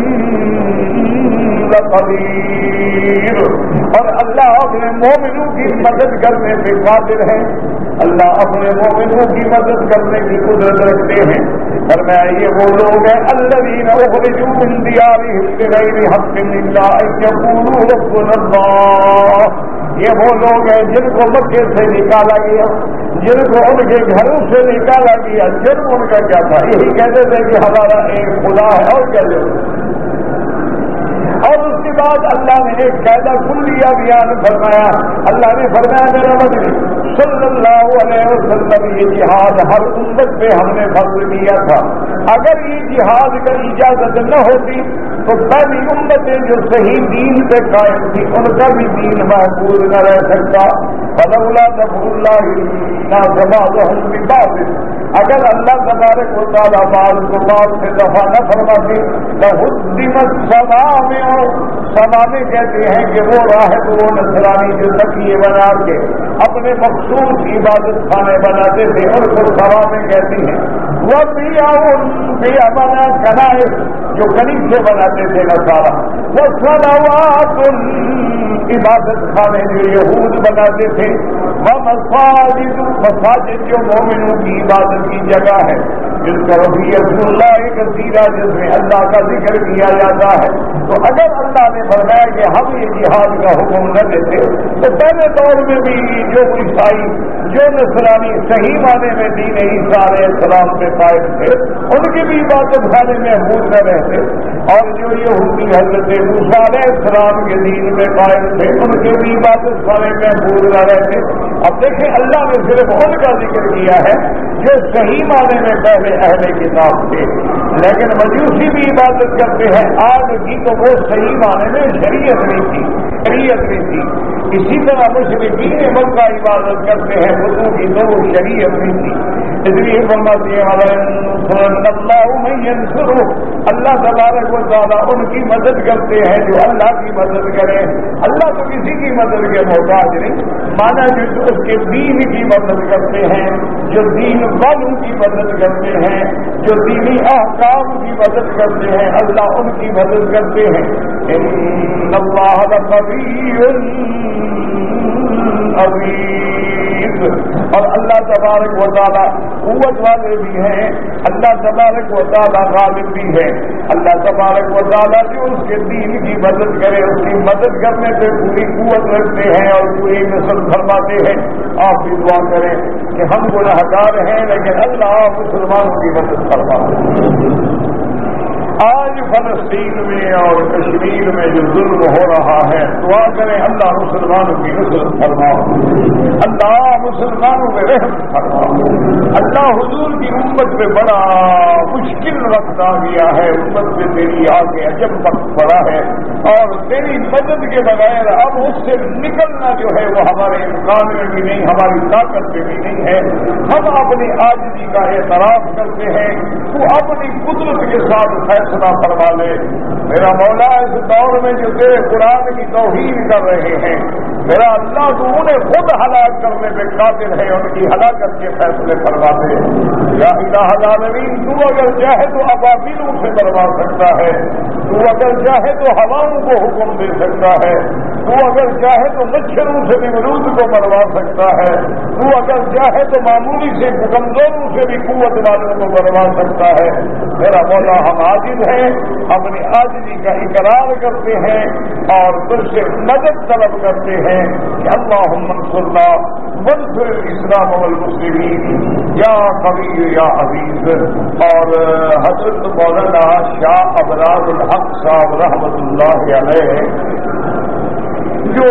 لقدیر، اور اللہ اپنے مومنوں کی مدد کرنے پہ قادر ہے۔ اللہ اپنے مومنوں کی مدد کرنے کی قدرت رکھتے ہیں۔ فرمایا یہ وہ لوگ ہیں الذین اخرجوا من دیارہم بغیر حق الا ان یقولوا ربنا اللہ، یہ وہ لوگ ہیں جن کو مکے سے نکالا گیا، جن کو ان کے گھروں سے نکالا گیا، جرم ان کا کیا تھا؟ یہی کہتے تھے کہ ہمارا ایک خدا ہے اور کیا ضرورت۔ اور اس کے بعد اللہ نے ایک قاعدہ کلیہ بیان فرمایا، اللہ نے فرمایا میرا مدنی صلی اللہ علیہ وسلم یہ جہاد ہر امت پہ ہم نے فرض کیا تھا، اگر یہ جہاد کا اجازت نہ ہوتی تو پہلی امتیں جو صحیح دین پہ قائم تھی ان کا بھی دین محفوظ نہ رہ سکتا۔ فلولا دفع اللہ الناس بعضهم ببعض، اگر اللہ تبارک و تعالیٰ بعض کو بعض سے دفع نہ فرماتے لہدمت صوامع، صوامع کہتے ہیں کہ وہ راہب وہ نصرانی جو تکیے بنا کے اپنے مخصوص عبادت خانے بناتے تھے ان کو صوامع کہتی ہیں۔ وہ بیا بنا کنائے جو کنیسے بناتے تھے نصارہ، وہ صلوات عبادت خانے جو یہود بناتے تھے، وہ مساجد جو مومنوں کی عبادت کی جگہ ہے، جس کا رفیع اللہ کثیرہ جس میں اللہ کا ذکر کیا جاتا ہے۔ تو اگر اللہ نے فرمایا کہ ہم یہ جہاد کا حکم نہ دیتے تو پہلے دور میں بھی جو عیسائی جو نصرانی صحیح معنی میں دین عیسیٰ علیہ السلام سے قائم تھے ان کی بھی عبادت خانے محفوظ نہ رہتے، اور جو یہودی حضرت موسیٰ علیہ السلام کے دین میں قائم تھے ان کے بھی عبادت خانے محفوظ نہ رہتے۔ اب دیکھیں اللہ نے صرف ان کا ذکر کیا ہے جو صحیح معنی میں پہلے اہل کتاب تھے، لیکن مجوسی بھی عبادت کرتے ہیں آج کی تو وہ صحیح معنی میں شریعت نہیں تھی۔ اسی طرح مشرکین مکہ عبادت کرتے ہیں بدو کی تو وہ شریعت نہیں تھی، اس لیے فرماتے ہیں اللہ من ینصرہ، اللہ تبارک و تعالیٰ ان کی مدد کرتے ہیں جو اللہ کی مدد کریں۔ اللہ تو کسی کی مدد کے محتاج نہیں، مانا جو اس کے دین کی مدد کرتے ہیں، جو دین والوں کی مدد کرتے ہیں، جو دینی احکام کی مدد کرتے ہیں، اللہ ان کی مدد کرتے ہیں۔ ان اللہ لقوی عزیز، اور اللہ تبارک و تعالیٰ قوت والے بھی ہیں، اللہ تبارک و تعالیٰ غالب بھی ہے۔ اللہ تبارک و تعالیٰ جو اس کے دین کی مدد کرے اس کی مدد کرنے پہ پوری قوت رکھتے ہیں اور پوری نصرت فرماتے ہیں۔ آپ بھی دعا کریں کہ ہم گنہگار ہیں لیکن اللہ مسلمانوں کی مدد فرمائے۔ آج فلسطین میں اور کشمیر میں جو ظلم ہو رہا ہے دعا کریں اللہ مسلمانوں کی نصرت فرماؤ، اللہ مسلمانوں میں رحم فرماؤ۔ اللہ حضور کی امت پہ بڑا مشکل وقت آ گیا ہے، امت پہ تیری آگے عجب وقت پڑا ہے اور تیری مدد کے بغیر اب اس سے نکلنا جو ہے وہ ہمارے امکان میں بھی نہیں، ہماری طاقت میں بھی نہیں ہے۔ ہم اپنی عاجزی کا اعتراف کرتے ہیں، تو اپنی قدرت کے ساتھ فیصلہ فرما لے۔ میرا مولا اس دور میں جو تیرے قرآن کی توہین کر رہے ہیں میرا اللہ تو انہیں خود ہلاک کرنے پہ قادر ہے، ان کی ہلاکت کے فیصلے فرما دے۔ یا الہ العالمین تو اگر چاہے تو ابابیلوں سے مروا سکتا ہے، تو اگر چاہے تو ہواؤں کو حکم دے سکتا ہے، تو اگر چاہے تو مچھروں سے نمرود کو مروا سکتا ہے، تو اگر چاہے تو معمولی سے کمزوروں سے بھی قوت والوں کو مروا سکتا ہے۔ میرا مولا ہم عاجز ہیں، اپنی عاجزی کا اقرار کرتے ہیں اور تجھ سے مدد طلب کرتے ہیں کہ اللہم انصرنا وانصر الاسلام والمسلمین یا قوی یا عزیز۔ اور حضرت مولانا شاہ ابراز الحق صاحب رحمۃ اللہ علیہ جو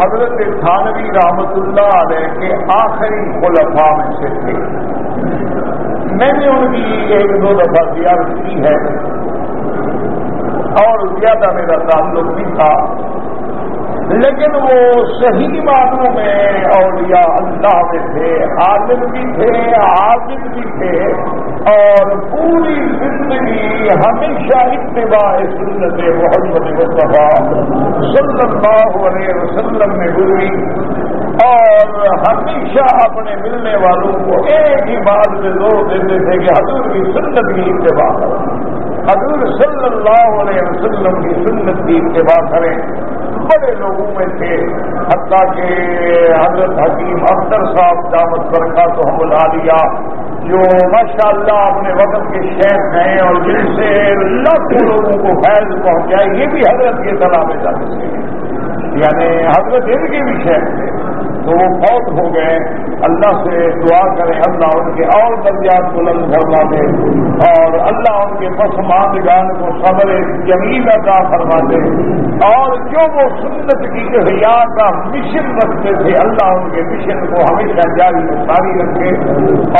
حضرت تھانوی رحمۃ اللہ علیہ کے آخری خلفاء میں سے تھے، میں نے ان کی ایک دو دفعہ زیارت کی ہے اور زیادہ میرا تعلق بھی تھا، لیکن وہ صحیح معنوں میں اولیاء اللہ میں تھے، عالم بھی تھے، عابد بھی تھے، اور پوری زندگی ہمیشہ اتباع سنت محمد مصطفیٰ صلی اللہ علیہ وسلم میں گزری، اور ہمیشہ اپنے ملنے والوں کو ایک ہی بات پہ زور دیتے تھے کہ حضور کی سنت کی اتباع کریں، حضور صلی اللہ علیہ وسلم کی سنت کی اتباع کریں۔ بڑے لوگوں میں تھے، حتیٰ کہ حضرت حکیم اختر صاحب دعوت برکاتہم العالیہ جو ماشاءاللہ اپنے وقت کے شیخ ہیں اور جن سے لاکھوں لوگوں کو فیض پہنچائے، یہ بھی حضرت کے طلباء جاتے تھے، یعنی حضرت ان کے بھی شیخ تھے، تو وہ فوت ہو گئے۔ اللہ سے دعا کریں اللہ ان کے اور درجات بلند فرما دے، اور اللہ ان کے پسماندگان کو صبر جمیل عطا فرما دے، اور جو وہ سنت کی احیاء کا مشن رکھتے تھے اللہ ان کے مشن کو ہمیشہ جاری و ساری رکھے،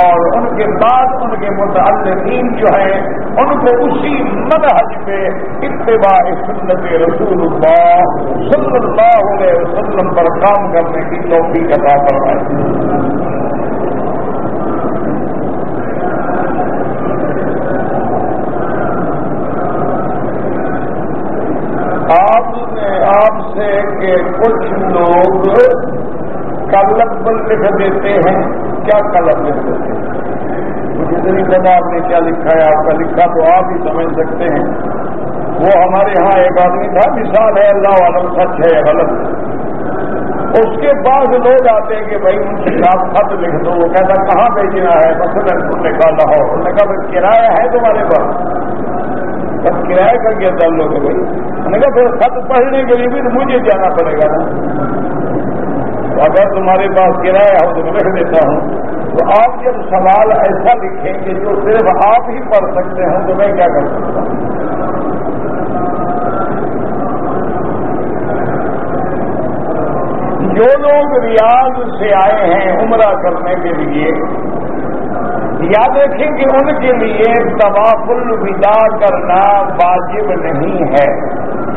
اور ان کے بعد ان کے متعلقین جو ہیں ان کو اسی منہج پہ اتباع سنت رسول اللہ صلی اللہ علیہ وسلم پر کام کرنے کی توفیق عطا فرمائے۔ آپ سے کہ کچھ لوگ قلم لکھ دیتے ہیں، کیا قلم لکھ دیتے ہیں؟ مجھے نہیں پتا آپ نے کیا لکھا ہے، آپ کا لکھا تو آپ ہی سمجھ سکتے ہیں۔ وہ ہمارے ہاں ایک آدمی تھا، مثال ہے اللہ عالم سچ ہے یا غلط، اس کے بعد لوگ آتے ہیں کہ بھائی ان سے آپ خط لکھ دو، وہ کہتا کہاں بھیجنا ہے، مثلا انہوں نے کہا لاہور، انہوں نے کہا پھر کرایہ ہے تمہارے پاس؟ بس کرایہ کا کیا تعلق ہے بھائی؟ میں نے کہا پھر خط پڑھنے کے لیے بھی تو مجھے جانا پڑے گا نا، تو اگر تمہارے پاس کرایہ ہو تو میں لکھ دیتا ہوں۔ تو آپ جب سوال ایسا لکھیں کہ جو صرف آپ ہی پڑھ سکتے ہیں تو میں کیا کر سکتا ہوں؟ جو لوگ ریاض سے آئے ہیں عمرہ کرنے کے لیے، یاد رکھیں کہ ان کے لیے طواف الوداع کرنا واجب نہیں ہے،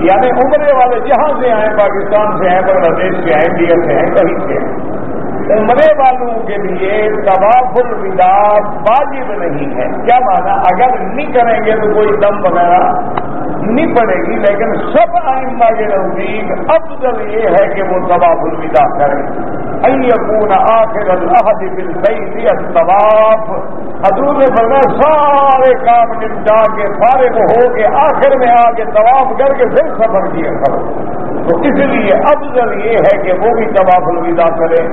یعنی عمرے والے جہاں سے آئے، پاکستان سے آئے، بنگلہ دیش سے آئے، انڈیا سے آئے، کہیں سے آئے، عمرے والوں کے لیے طواف الوداع واجب نہیں ہے۔ کیا مانا؟ اگر نہیں کریں گے تو کوئی دم وغیرہ نہیں پڑے گی، لیکن سب ائمہ کے نزدیک افضل یہ ہے کہ وہ طواف الوداع کریں۔ ان یکون آخر العہد بالبیت الطواف، حضور نے فرمایا سارے کام نمٹا کے فارغ ہو کے آخر میں آ کے طواف کر کے پھر سفر کیا کرو، تو اس لیے افضل یہ ہے کہ وہ بھی طواف الوداع کریں۔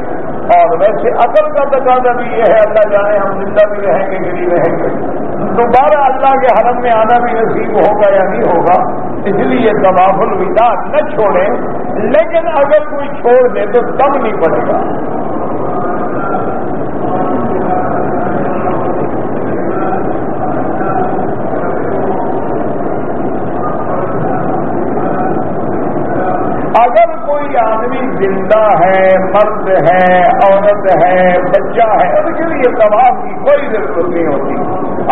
اور ویسے عقل کا تقاضا بھی یہ ہے، اللہ جانے ہم زندہ بھی رہیں گے کہ نہیں رہیں گے، دوبارہ اللہ کے حرم میں آنا بھی نصیب ہوگا یا نہیں ہوگا، اس لیے طواف الوداع نہ چھوڑیں، لیکن اگر کوئی چھوڑ دے تو دم نہیں پڑے گا۔ اگر کوئی آدمی زندہ ہے، مرد ہے، عورت ہے، بچہ ہے، ان کے لیے طواف کی کوئی ضرورت نہیں ہوتی،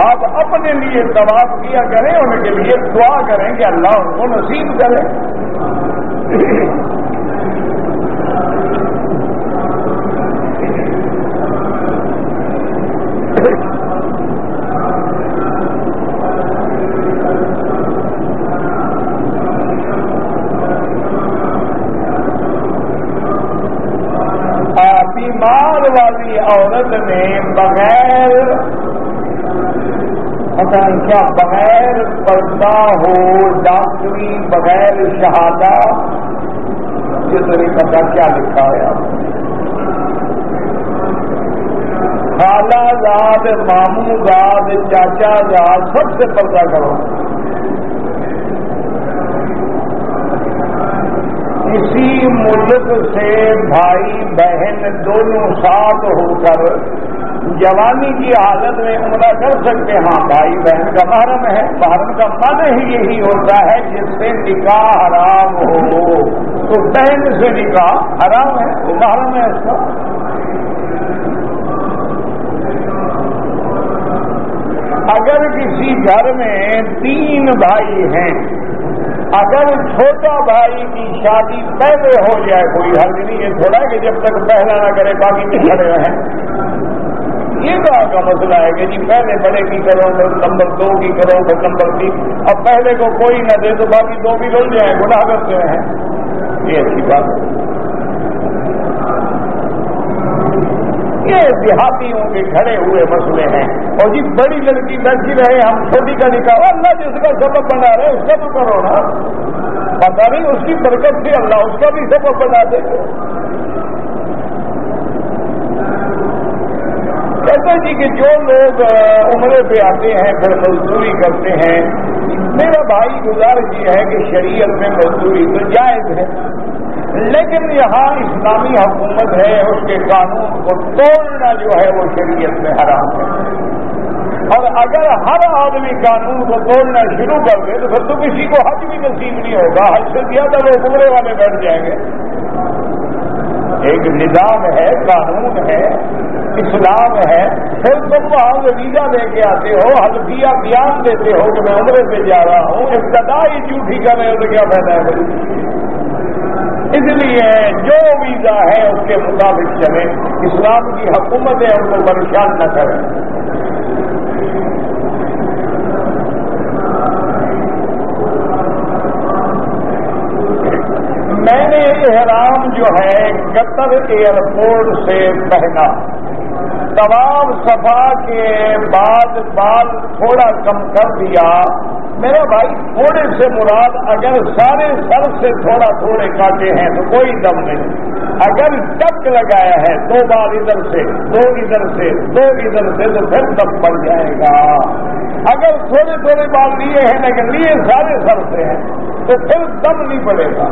آپ اپنے لیے طواف کیا کریں، ان کے لیے دعا کریں کہ اللہ ان کو نصیب کرے۔ بیمار والی عورت نے بغیر پتہ نہیں کیا، بغیر پردہ ہو، ڈاکٹری، بغیر شہادہ، یہ تو نہیں پتا کیا لکھا ہے آپ، خالہ زاد، ماموں زاد، چاچا زاد، سب سے پردہ کرو۔ کسی ملک سے بھائی بہن دونوں ساتھ ہو کر جوانی کی حالت میں عمرہ کر سکتے، ہاں بھائی بہن کا محرم ہے، محرم کا معنی ہی یہی ہوتا ہے جس سے نکاح حرام ہو، تو بہن سے نکاح حرام ہے، وہ محرم ہے اس کا۔ اگر کسی گھر میں 3 بھائی ہیں، اگر چھوٹا بھائی کی شادی پہلے ہو جائے کوئی حرج نہیں، یہ تھوڑا ہے کہ جب تک پہلا نہ کرے باقی نہیں کھڑے رہیں، یہ کہاں کا مسئلہ ہے کہ جی پہلے بڑے کی کرو پھر نمبر 2 کی کرو پھر نمبر 3، اب پہلے کو کوئی نہ دے تو باقی 2 بھی رل جائیں، گناہ کرتے رہیں، یہ اچھی بات ہے۔ یہ دیہاتیوں کے کھڑے ہوئے مسئلے ہیں، اور جی بڑی لڑکی بیٹھی رہے ہم چھوٹی کا نکاح، اللہ جس کا سبب بنا رہے اس کا تو کرو نا۔ پتہ نہیں اس کی برکت سے اللہ اس کا بھی سبب بنا دے گا. کہتے جی کہ جو لوگ عمرے پہ آتے ہیں پھر مزدوری کرتے ہیں، میرا بھائی گزارش یہ ہے کہ شریعت میں مزدوری تو جائز ہے، لیکن یہاں اسلامی حکومت ہے، اس کے قانون کو توڑنا جو ہے وہ شریعت میں حرام ہے. اور اگر ہر آدمی قانون کو توڑنا شروع کر دے تو پھر تو کسی کو حج بھی نصیب نہیں ہوگا. حج سے زیادہ لوگ عمرے والے بیٹھ جائیں گے. ایک نظام ہے، قانون ہے، اسلام ہے. پھر تم وہاں سے ویزا لے کے آتے ہو، حلفیہ بیان دیتے ہو کہ میں عمرے پہ جا رہا ہوں، ابتدا ہی جھوٹی کر رہے ہو تو کیا فائدہ ہے بھائی؟ اس لیے جو ویزا ہے اس کے مطابق چلیں. اسلام کی حکومت ہے، ان کو پریشان نہ کریں. میں نے احرام جو ہے قطر ایئرپورٹ سے پہنا، طواف صفا کے بعد بال تھوڑا کم کر دیا. میرا بھائی تھوڑے سے مراد اگر سارے سر سے تھوڑا تھوڑے کاٹے ہیں تو کوئی دم نہیں. اگر ٹک لگایا ہے 2 بال ادھر سے 2 ادھر سے 2 ادھر سے تو پھر دم پڑ جائے گا. اگر تھوڑے تھوڑے بال لیے ہیں لیکن لیے سارے سر سے ہیں تو پھر دم نہیں پڑے گا.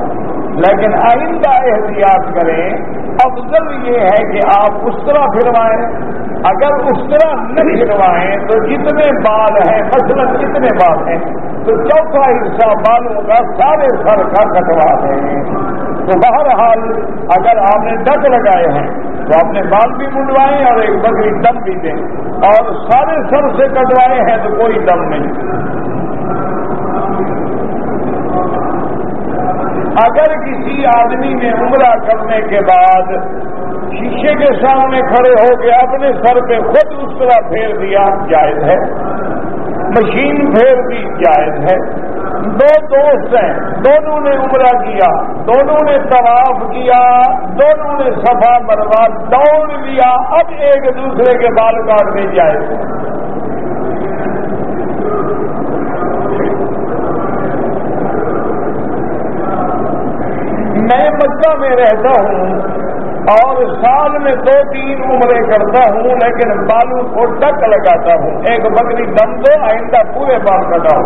لیکن آئندہ احتیاط کریں. افضل یہ ہے کہ آپ اس طرح پھروائیں. اگر اس طرح نہیں پھروائیں تو جتنے بال ہیں، مثلا کتنے بال ہیں، تو چوتھا حصہ بالوں کا سارے سر کا کٹوا دیں. تو بہرحال اگر آپ نے ڈک لگائے ہیں تو آپ نے بال بھی منڈوائیں اور ایک بکری دم بھی دیں، اور سارے سر سے کٹوائے ہیں تو کوئی دم نہیں. اگر کسی آدمی نے عمرہ کرنے کے بعد شیشے کے سامنے کھڑے ہو کے اپنے سر پہ خود اس طرح پھیر دیا، جائز ہے. مشین پھیر دی، جائز ہے. 2 دوست ہیں، دونوں نے عمرہ کیا، دونوں نے طواف کیا، دونوں نے صفا مروا دوڑ لیا، اب ایک دوسرے کے بال کاٹنے جائز ہے. میں مکہ میں رہتا ہوں اور سال میں 2-3 عمرے کرتا ہوں، لیکن بالوں کو ڈک لگاتا ہوں. ایک بکری دم دو، آئندہ پورے بال کٹاؤ.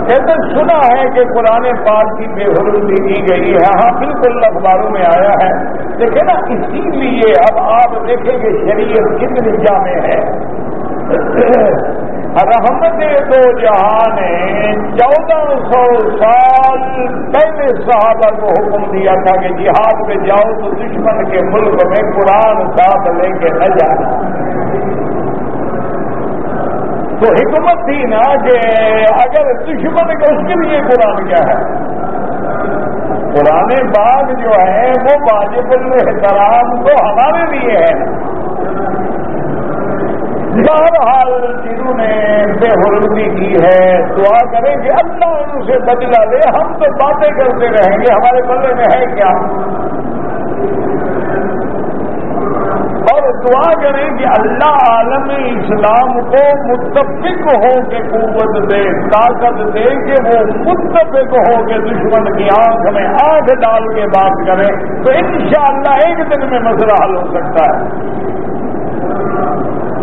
کہتے سنا ہے کہ قرآن پاک کی بے حرمتی کی گئی ہے. ہاں بالکل اخباروں میں آیا ہے. دیکھیں نا، اسی لیے اب آپ دیکھیں کہ شریعت کتنی جامع ہے. رحمت 2 جہاں نے 1400 سال پہلے صحابہ کو حکم دیا تھا کہ جہاد پہ جاؤ تو دشمن کے ملک میں قرآن ساتھ لے کے نہ جانا. تو حکمت تھی نا کہ اگر دشمن کو، اس کے لیے قرآن کیا ہے؟ قرآن پاک جو ہے وہ واجب الاحترام تو ہمارے لیے ہے. بہرحال جنہوں نے بے حرمتی کی ہے دعا کریں کہ اللہ ان سے بدلہ لے. ہم تو باتیں کرتے رہیں گے، ہمارے بلے میں ہے کیا؟ اور دعا کریں کہ اللہ عالم اسلام کو متفق ہو کے قوت دے، طاقت دے کہ وہ متفق ہو کے دشمن کی آنکھ میں آنکھ ڈال کے بات کریں، تو انشاءاللہ ایک دن میں مسئلہ حل ہو سکتا ہے.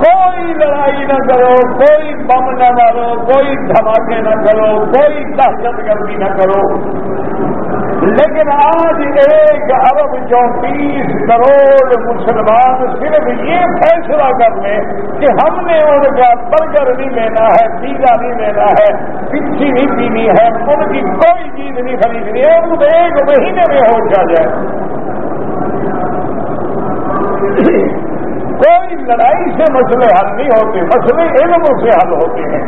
کوئی لڑائی نہ کرو، کوئی بم نہ مارو، کوئی دھماکے نہ کرو، کوئی دہشت گردی نہ کرو. لیکن آج 1 ارب 34 کروڑ مسلمان صرف یہ فیصلہ کر لیں کہ ہم نے ان کا برگر نہیں لینا ہے، پیزا نہیں لینا ہے، پچھی نہیں پینی ہے، ان کی کوئی چیز نہیں خریدنی ہے، ان کو 1 مہینے میں ہو جائے. کوئی لڑائی سے مسئلے حل نہیں ہوتے، مسئلے علم سے حل ہوتے ہیں.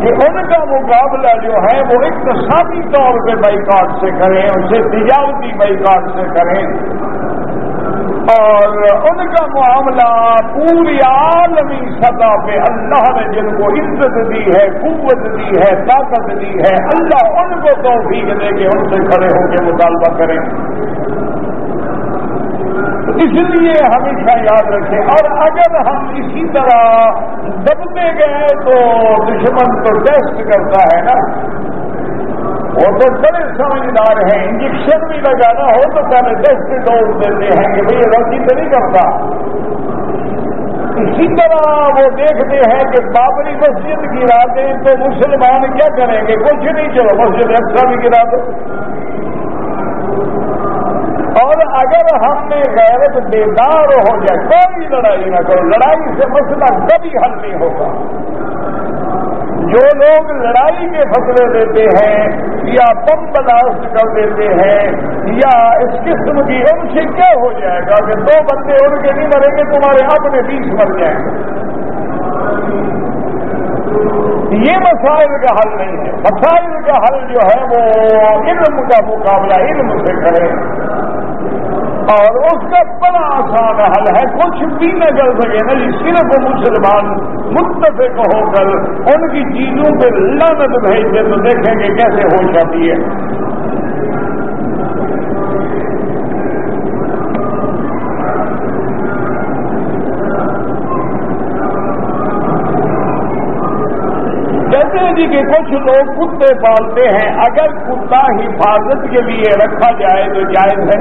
کہ ان کا مقابلہ جو ہے وہ اقتصادی طور پہ بائیکاٹ سے کریں، اسے تجارتی بائیکاٹ سے کریں، اور ان کا معاملہ پوری عالمی سطح پہ اللہ نے جن کو عزت دی ہے، قوت دی ہے، طاقت دی ہے، اللہ ان کو توفیق دے کے ان سے کھڑے ہو کے مطالبہ کریں. اس لیے ہمیشہ یاد رکھیں، اور اگر ہم اسی طرح دبتے گئے تو دشمن تو ٹیسٹ کرتا ہے نا، وہ تو بڑے سمجھدار ہیں، انجیکشن بھی لگانا ہو تو پہلے ٹیسٹ ڈوز دیتے ہیں کہ بھئی غلطی تو نہیں کرتا۔ اسی طرح وہ دیکھتے ہیں کہ بابری مسجد گرا دیں تو مسلمان کیا کریں گے؟ کچھ نہیں، چلو مسجد اقصی بھی گرا دو۔ اور اگر ہم نے غیرت بیدار ہو جائے، کوئی لڑائی نہ کرو، لڑائی سے مسئلہ کبھی حل نہیں ہوگا۔ جو لوگ لڑائی کے فتوے دیتے ہیں یا بم بلاسٹ کر دیتے ہیں یا اس قسم کی، ان سے کیا ہو جائے گا کہ 2 بندے ان کے نہیں مریں گے، تمہارے اپنے 20 مر جائیں گے۔ یہ مسائل کا حل نہیں ہے۔ مسائل کا حل جو ہے وہ علم کا مقابلہ علم سے کریں، اور اس کا بڑا آسان حل ہے، کچھ بھی نہ کر سکے نا جی، صرف مسلمان متفق ہو کر ان کی چیزوں پہ لعنت بھیج دے تو دیکھیں گے کیسے ہو جاتی ہے۔ کہتے ہیں جی کہ کچھ لوگ کتے پالتے ہیں، اگر کتا حفاظت کے لیے رکھا جائے تو جائز ہے۔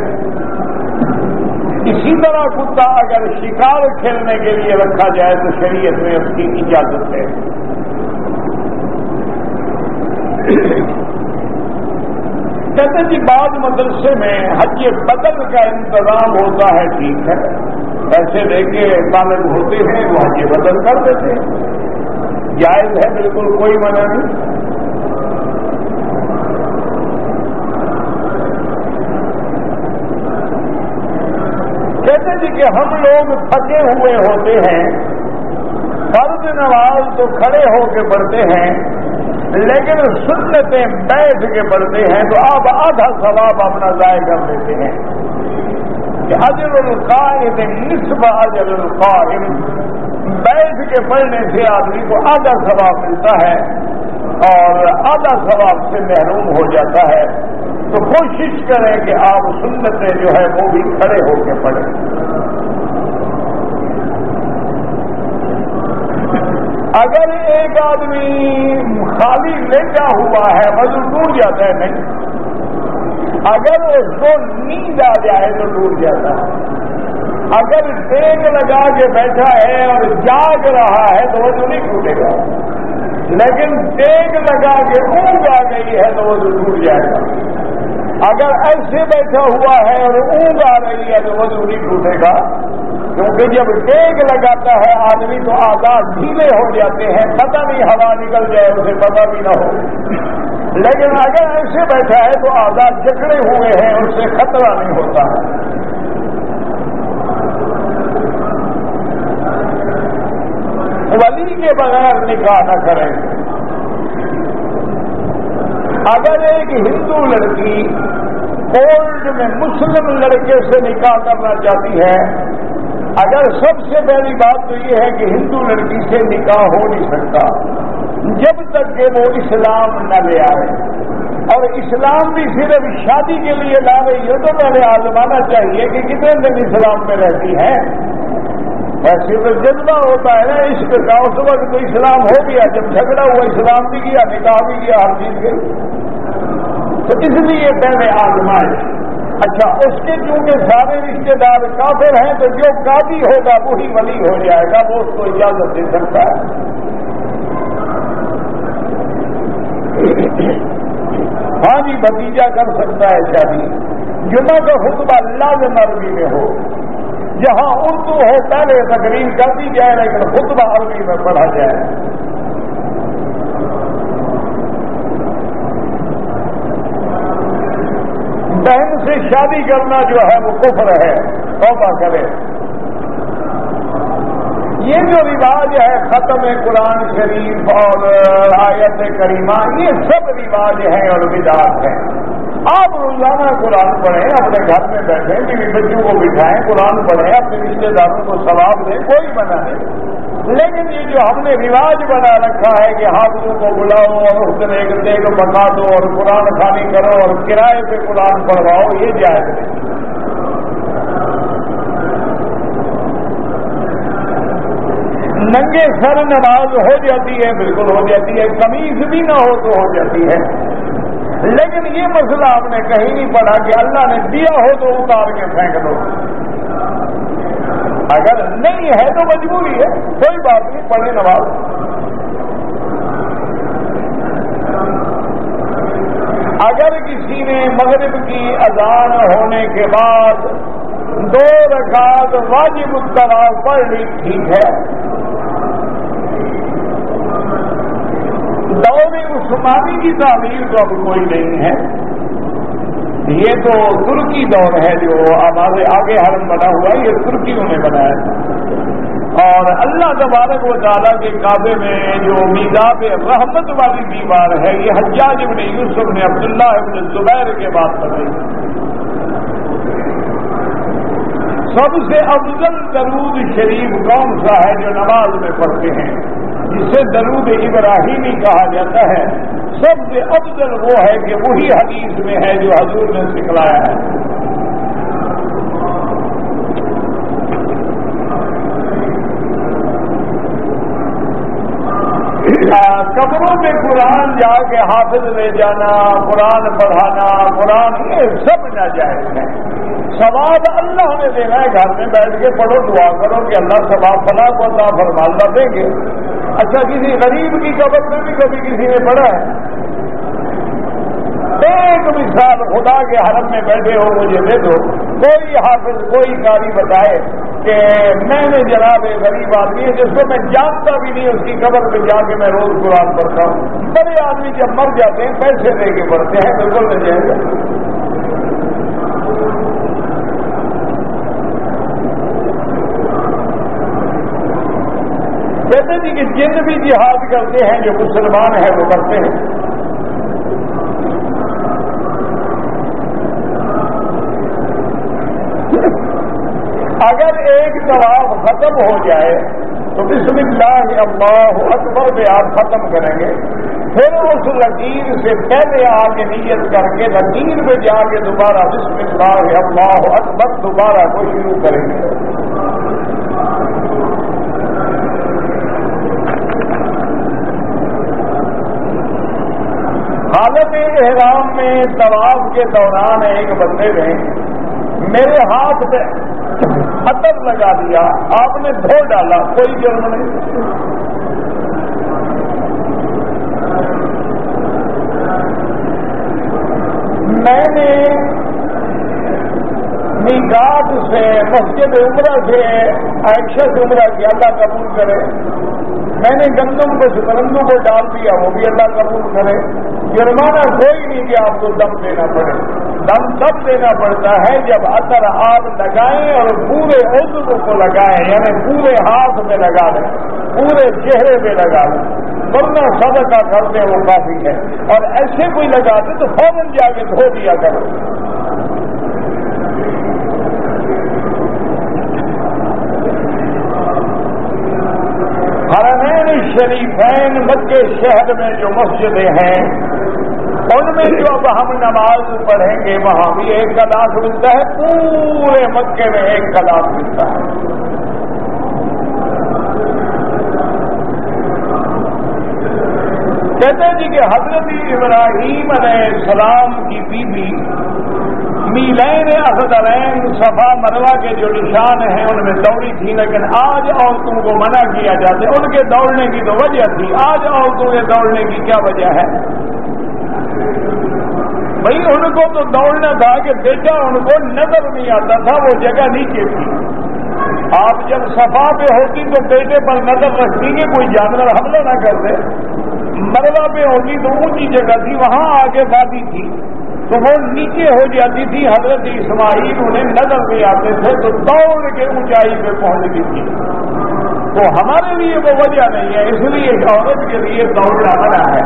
اسی طرح کتا اگر شکار کھیلنے کے لیے رکھا جائے تو شریعت میں اس کی اجازت ہے۔ کہتے جی بعض مدرسے میں حج بدل کا انتظام ہوتا ہے، ٹھیک ہے، پیسے دے کے طالب ہوتے ہیں وہ حج بدل کر دیتے ہیں، جائز ہے، بالکل کوئی منع نہیں۔ کہتے جی کہ ہم لوگ تھکے ہوئے ہوتے ہیں، فرض نماز تو کھڑے ہو کے پڑھتے ہیں، لیکن سنتیں بیٹھ کے پڑھتے ہیں، تو آپ آدھا ثواب اپنا ضائع کر دیتے ہیں کہ اجر القائم نصف اجر القائم، بیٹھ کے پڑھنے سے آدمی کو آدھا ثواب ملتا ہے اور آدھا ثواب سے محروم ہو جاتا ہے۔ تو کوشش کریں کہ آپ سنتیں جو ہے وہ بھی کھڑے ہو کے پڑھیں۔ اگر ایک آدمی خالی لیٹا ہوا ہے وضو ٹوٹ جاتا ہے؟ نہیں، اگر اس کو نیند آ جائے تو ٹوٹ جاتا ہے۔ اگر ٹیک لگا کے بیٹھا ہے اور جاگ رہا ہے تو وضو نہیں ٹوٹے گا، لیکن ٹیک لگا کے اونگ آ گئی ہے تو وضو ٹوٹ جائے گا۔ اگر ایسے بیٹھا ہوا ہے اور اونگ آ رہی ہے تو وضو نہیں ٹوٹے گا، کیونکہ جب ٹیک لگاتا ہے آدمی تو آزاد ڈھیلے ہو جاتے ہیں، پتہ نہیں ہوا نکل جائے اسے پتہ بھی نہ ہو، لیکن اگر ایسے بیٹھا ہے تو آزاد جکڑے ہوئے ہیں، اس سے خطرہ نہیں ہوتا ہے۔ ولی کے بغیر نکاح نہ کریں۔ اگر ایک ہندو لڑکی کورٹ میں مسلم لڑکے سے نکاح کرنا چاہتی ہے، اگر سب سے پہلی بات تو یہ ہے کہ ہندو لڑکی سے نکاح ہو نہیں سکتا جب تک کہ وہ اسلام نہ لے آئے، اور اسلام بھی صرف شادی کے لیے لا رہی ہو تو پہلے آزمانا چاہیے کہ کتنے دن اسلام میں رہتی ہے۔ ایسے تو جذبہ ہوتا ہے نا عشق کا، اس وقت تو اسلام ہو گیا، جب جھگڑا ہوا اسلام بھی کیا، نکاح بھی کیا، ہر چیز گئی، تو اس لیے پہلے آزمائش۔ اچھا، اس کے چونکہ سارے رشتے دار کافر ہیں تو جو قاضی ہوگا وہی ولی ہو جائے گا، وہ اس کو اجازت دے سکتا ہے۔ ہاں جی، بھتیجا کر سکتا ہے شادی، جمعہ کا خطبہ لازم عربی میں ہو، جہاں اردو ہو پہلے تقریر کر دی جائے لیکن خطبہ عربی میں پڑھا جائے۔ بہن سے شادی کرنا جو ہے وہ کفر ہے، توبہ کرے۔ یہ جو رواج ہے ختم قرآن شریف اور آیت کریمہ، یہ سب رواج ہیں اور بدعت ہیں۔ آپ روزانہ قرآن پڑھیں، اپنے گھر میں بیٹھیں، بیوی بچوں کو بٹھائیں، قرآن پڑھیں، اپنے رشتے داروں کو ثواب دیں، کوئی منع نہیں۔ لیکن یہ جو ہم نے رواج بنا رکھا ہے کہ حافظوں کو بلاؤ اور اس دن ایک دیگ پکا دو اور قرآن خوانی کرو اور کرائے پہ قرآن پڑھواؤ، یہ جائز نہیں۔ ننگے سر نماز ہو جاتی ہے، بالکل ہو جاتی ہے، قمیض بھی نہ ہو تو ہو جاتی ہے، لیکن یہ مسئلہ آپ نے کہیں نہیں پڑھا کہ اللہ نے دیا ہو تو اتار کے پھینک دو، اگر نہیں ہے تو مجبوری ہے، کوئی بات نہیں، پڑھے نماز۔ اگر کسی نے مغرب کی اذان ہونے کے بعد 2 رکعت واجب الطلاق پڑھ لی، ٹھیک ہے، دور عثمانی کی تعمیر تو اب کوئی نہیں ہے، یہ تو ترکی دور ہے جو ہمارے آگے حرم بنا ہوا ہے، یہ ترکیوں نے بنایا، اور اللہ تبارک و تعالیٰ کے کعبے میں جو میزاب رحمت والی دیوار ہے یہ حجاج ابن یوسف نے عبداللہ ابن زبیر کے بعد بنائی۔ سب سے افضل درود شریف کون سا ہے جو نماز میں پڑھتے ہیں، جسے درود ابراہیمی کہا جاتا ہے؟ سب سے افضل وہ ہے کہ وہی حدیث میں ہے جو حضور نے سکھلایا ہے۔ قبروں میں قرآن جا کے حافظ لے جانا، قرآن پڑھانا، قرآن، یہ سب ناجائز ہے۔ ثواب اللہ نے دینا ہے، گھر میں بیٹھ کے پڑھو، دعا کرو کہ اللہ ثواب فلاں کو عطا فرما، اللہ دیں گے۔ اچھا، کسی غریب کی قبر میں بھی کبھی کسی نے پڑھا ہے؟ ایک مثال خدا کے حرم میں بیٹھے ہو مجھے دے دو، کوئی حافظ کوئی قاری بتائے کہ میں نے جناب ایک غریب آدمی ہے جس کو میں جانتا بھی نہیں، اس کی قبر پہ جا کے میں روز قرآن پڑھتا ہوں۔ بڑے آدمی جب مر جاتے ہیں پیسے دے کے پڑھتے ہیں، بالکل مل جائے گا۔ کہتے جی کہ جن بھی جہاد کرتے ہیں جو مسلمان ہیں وہ کرتے ہیں۔ اگر ایک طواف ختم ہو جائے تو بسم اللہ اللہ اکبر پہ آپ ختم کریں گے، پھر اس لکیر سے پہلے آگے نیت کر کے لکیر پہ جا کے دوبارہ بسم اللہ اللہ اکبر دوبارہ کو شروع کریں گے۔ حالت احرام میں طواف کے دوران ایک بندے نے میرے ہاتھ پہ عطر لگا دیا، آپ نے دھو ڈالا، کوئی جرم نہیں۔ میں نے میقات سے مسجد عمرہ سے عائشہ سے عمرہ کیا، اللہ قبول کرے۔ میں نے گندم کو شکرندوں کو ڈال دیا، وہ بھی اللہ قبول کرے۔ جرمانہ کوئی نہیں کہ آپ کو دم دینا پڑے، دم تب دینا پڑتا ہے جب عطر آپ لگائیں اور پورے عضو کو لگائیں، یعنی پورے ہاتھ میں لگا دیں، پورے چہرے پہ لگا دیں، ورنہ صدقہ کر دیں وہ کافی ہے، اور ایسے کوئی لگا دے تو فوراً جا کے دھو دیا کرو۔ حرمین شریفین مکے شہر میں جو مسجدیں ہیں ان میں جو اب ہم نماز پڑھیں گے وہاں بھی 1 کلاس ملتا ہے، پورے مکے میں 1 کلاس ملتا ہے۔ کہتے ہیں جی کہ حضرت ابراہیم علیہ السلام کی بیوی میلین اخضرین صفا مروہ کے جو نشان ہیں ان میں دوڑی تھی، لیکن آج عورتوں کو منع کیا جاتا ہے۔ ان کے دوڑنے کی تو وجہ تھی، آج عورتوں کے دوڑنے کی کیا وجہ ہے؟ بھئی ان کو تو دوڑنا تھا کہ بیٹا ان کو نظر نہیں آتا تھا، وہ جگہ نیچے تھی۔ آپ جب صفا پہ ہوتی تو بیٹے پر نظر رکھتی کہ کوئی جانور حملہ نہ کر دے، مروہ پہ ہوتی تو اونچی جگہ تھی، وہاں آگے وادی تھی تو وہ نیچے ہو جاتی تھی۔ حضرت اسماعیل انہیں نظر نہیں آتے تھے تو دوڑ کے اونچائی پہ پہنچتی تھی۔ تو ہمارے لیے وہ وجہ نہیں ہے، اس لیے ایک عورت کے لیے دوڑنا منع ہے۔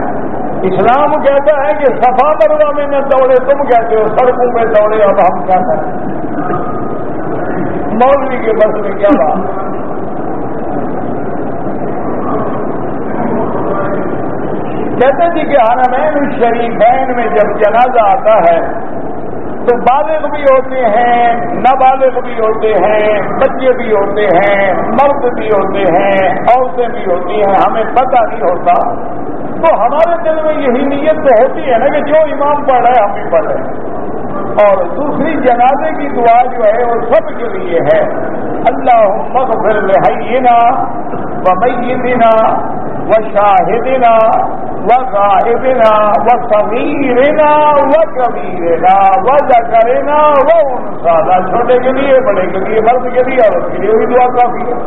اسلام کہتا ہے کہ صفا مروہ میں نہ دوڑے، تم کہتے ہو سڑکوں پہ دوڑے، اب ہم کیا کریں؟ مولوی کے بس میں کیا بات؟ کہتے جی کہ حرمین شریفین میں جب جنازہ آتا ہے تو بالغ بھی ہوتے ہیں، نابالغ بھی ہوتے ہیں، بچے بھی ہوتے ہیں، مرد بھی ہوتے ہیں، عورتیں بھی ہوتی ہیں، ہمیں پتہ نہیں ہوتا. تو ہمارے دل میں یہی نیت تو ہوتی ہے نا کہ جو امام پڑھ رہا ہے ہم بھی پڑھ رہے ہیں. اور دوسری جنازے کی دعا جو ہے وہ سب کے لیے ہے. اللہم اغفر لحینا ومیتنا وشاہدنا وغائبنا وصغیرنا وکبیرنا وذکرنا وانثی. چھوٹے کے لیے، بڑے کے لیے، مرد کے لیے، عورت کے لیے بھی دعا کافی ہے.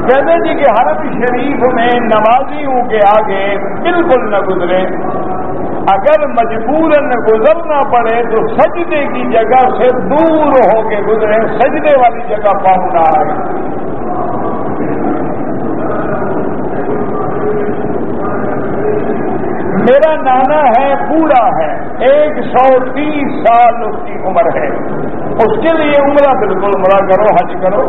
کہتے جی کہ حرم شریف میں نمازیوں کے آگے بالکل نہ گزرے. اگر مجبوراً گزرنا پڑے تو سجدے کی جگہ سے دور ہو کے گزرے، سجدے والی جگہ پاؤں نہ آئے. میرا نانا ہے، بوڑھا ہے، 130 سال اس کی عمر ہے. اس کے لیے عمرہ بالکل عمرہ کرو، حج کرو.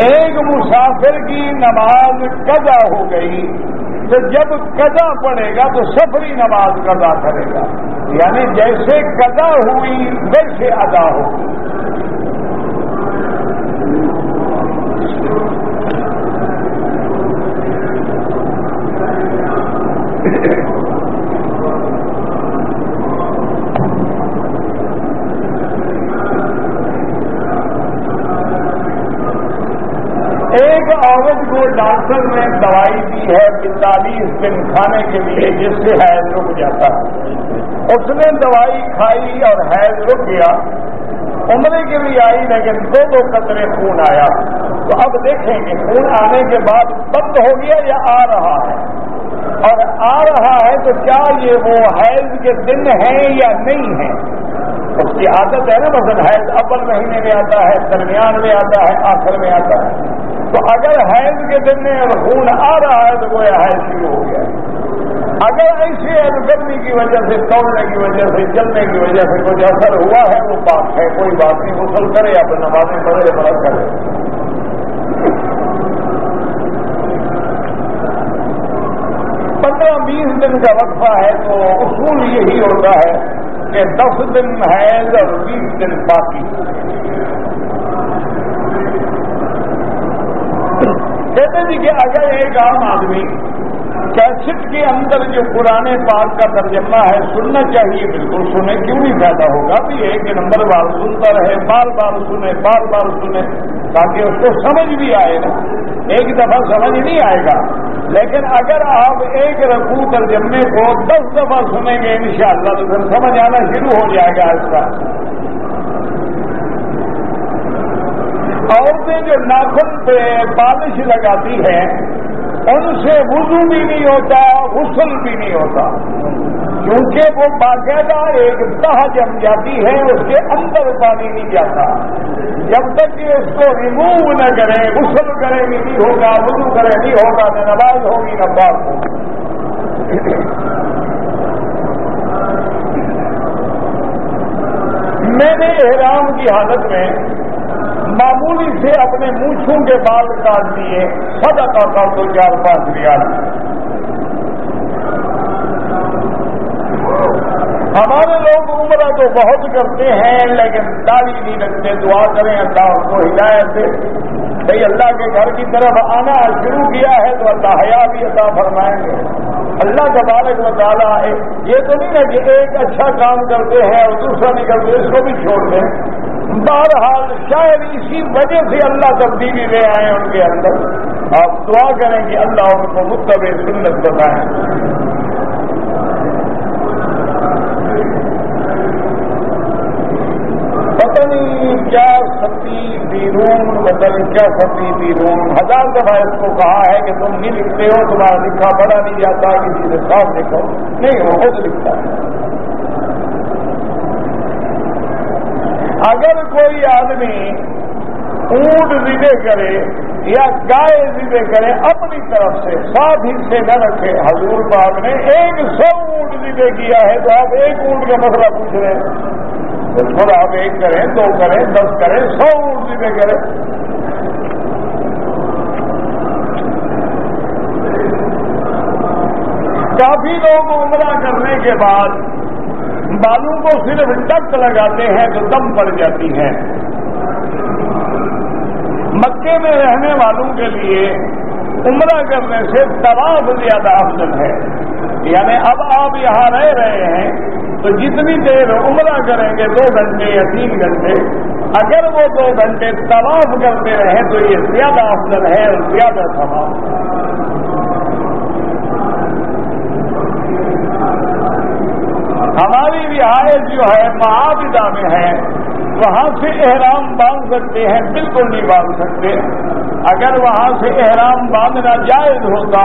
ایک مسافر کی نماز قضا ہو گئی تو جب قضا پڑے گا تو سفری نماز قضا کرے گا، یعنی جیسے قضا ہوئی ویسے ادا ہوگی. ایک عورت کو ڈاکٹر نے دوائی دی ہے 45 دن کھانے کے لیے، جس سے حیض رک جاتا ہے. اس نے دوائی کھائی اور حیض رک گیا. عمرے کے لیے آئی لیکن 2 قطرے خون آیا. تو اب دیکھیں کہ خون آنے کے بعد بند ہو گیا یا آ رہا ہے، اور آ رہا ہے تو کیا یہ وہ حیض کے دن ہیں یا نہیں ہیں. اس کی عادت ہے نا، مثلا حیض اول مہینے میں آتا ہے، درمیان میں آتا ہے، آخر میں آتا ہے. تو اگر حیض کے دن میں اور خون آ رہا ہے تو وہ حیض شروع ہو گیا. اگر ایسے گرمی کی وجہ سے، دوڑنے کی وجہ سے، چلنے کی وجہ سے کچھ اثر ہوا ہے وہ پاک ہے، کوئی بات نہیں، غسل کرے یا پھر نمازیں پڑھے بڑا کرے. 15-20 دن کا وقفہ ہے تو اصول یہی ہوتا ہے کہ 10 دن حیض اور 20 دن باقی. کہتے جی کہ اگر ایک عام آدمی کیسٹ کے اندر جو قرآن پاک کا ترجمہ ہے سننا چاہیے، بالکل سنے، کیوں نہیں فائدہ ہوگا. بھی ایک نمبر بار سنتا رہے، بار بار سنے، بار بار سنے، تاکہ اس کو سمجھ بھی آئے نا. ایک دفعہ سمجھ نہیں آئے گا، لیکن اگر آپ ایک رکوع ترجمے کو 10 دفعہ سنیں گے انشاءاللہ تو پھر سمجھ آنا شروع ہو جائے گا. اس کا عورتیں جو ناخن پہ پالش لگاتی ہیں ان سے وضو بھی نہیں ہوتا، غسل بھی نہیں ہوتا، کیونکہ وہ باقاعدہ ایک تہ جم جاتی ہے، اس کے اندر پانی نہیں جاتا. جب تک کہ اس کو ریموو نہ کریں، غسل کریں گے نہیں ہوگا، وضو کریں نہیں ہوگا، نہ نماز ہوگی نہ پاک ہوگی. میں نے احرام کی حالت میں معمولی سے اپنے مونچھوں کے بال کاٹ دیے، صدقہ کا تو 4-5 ریال. ہمارے لوگ عمرہ تو بہت کرتے ہیں لیکن داڑھی نہیں رکھتے. دعا کریں اللہ ان کو ہدایت دے. بھئی اللہ کے گھر کی طرف آنا شروع کیا ہے تو اللہ حیا بھی عطا فرمائیں گے. اللہ تبارک و تعالیٰ یہ تو نہیں ہے کہ ایک اچھا کام کرتے ہیں اور دوسرا نہیں کرتے، اس کو بھی چھوڑ دیں. بہرحال شاید اسی وجہ سے اللہ تبدیلی لے آئے ان کے اندر. آپ دعا کریں کہ اللہ ان کو متبع سنت بتائیں. پتہ نہیں کیا ستی بیرون بدل، کیا ستی بیرون، 1000 دفعہ اس کو کہا ہے کہ تم نہیں لکھتے ہو، تمہارا لکھا پڑھا نہیں جاتا، کسی سے صاف لکھو. نہیں، وہ خود لکھتا ہے. اگر کوئی آدمی اونٹ ذبح کرے یا گائے ذبح کرے اپنی طرف سے، ساتھ ہی سے نہ رکھے، حضور پاک نے 100 اونٹ ذبح کیا ہے تو آپ 1 اونٹ کا مسئلہ پوچھ رہے ہیں. تو تھوڑا آپ 1 کریں، 2 کریں، 10 کریں، 100 اونٹ ذبح کریں. کافی لوگ عمرہ کرنے کے بعد بالوں کو صرف ٹک لگاتے ہیں تو دم پڑ جاتی ہیں. مکے میں رہنے والوں کے لیے عمرہ کرنے سے طواف زیادہ افضل ہے. یعنی اب آپ یہاں رہ رہے ہیں تو جتنی دیر عمرہ کریں گے 2 گھنٹے یا 3 گھنٹے، اگر وہ 2 گھنٹے طواف کرتے رہیں تو یہ زیادہ افضل ہے اور زیادہ ثواب. ہماری رہائش جو ہے معابدہ میں ہے، وہاں سے احرام باندھ سکتے ہیں؟ بالکل نہیں باندھ سکتے. اگر وہاں سے احرام باندھنا جائز ہوتا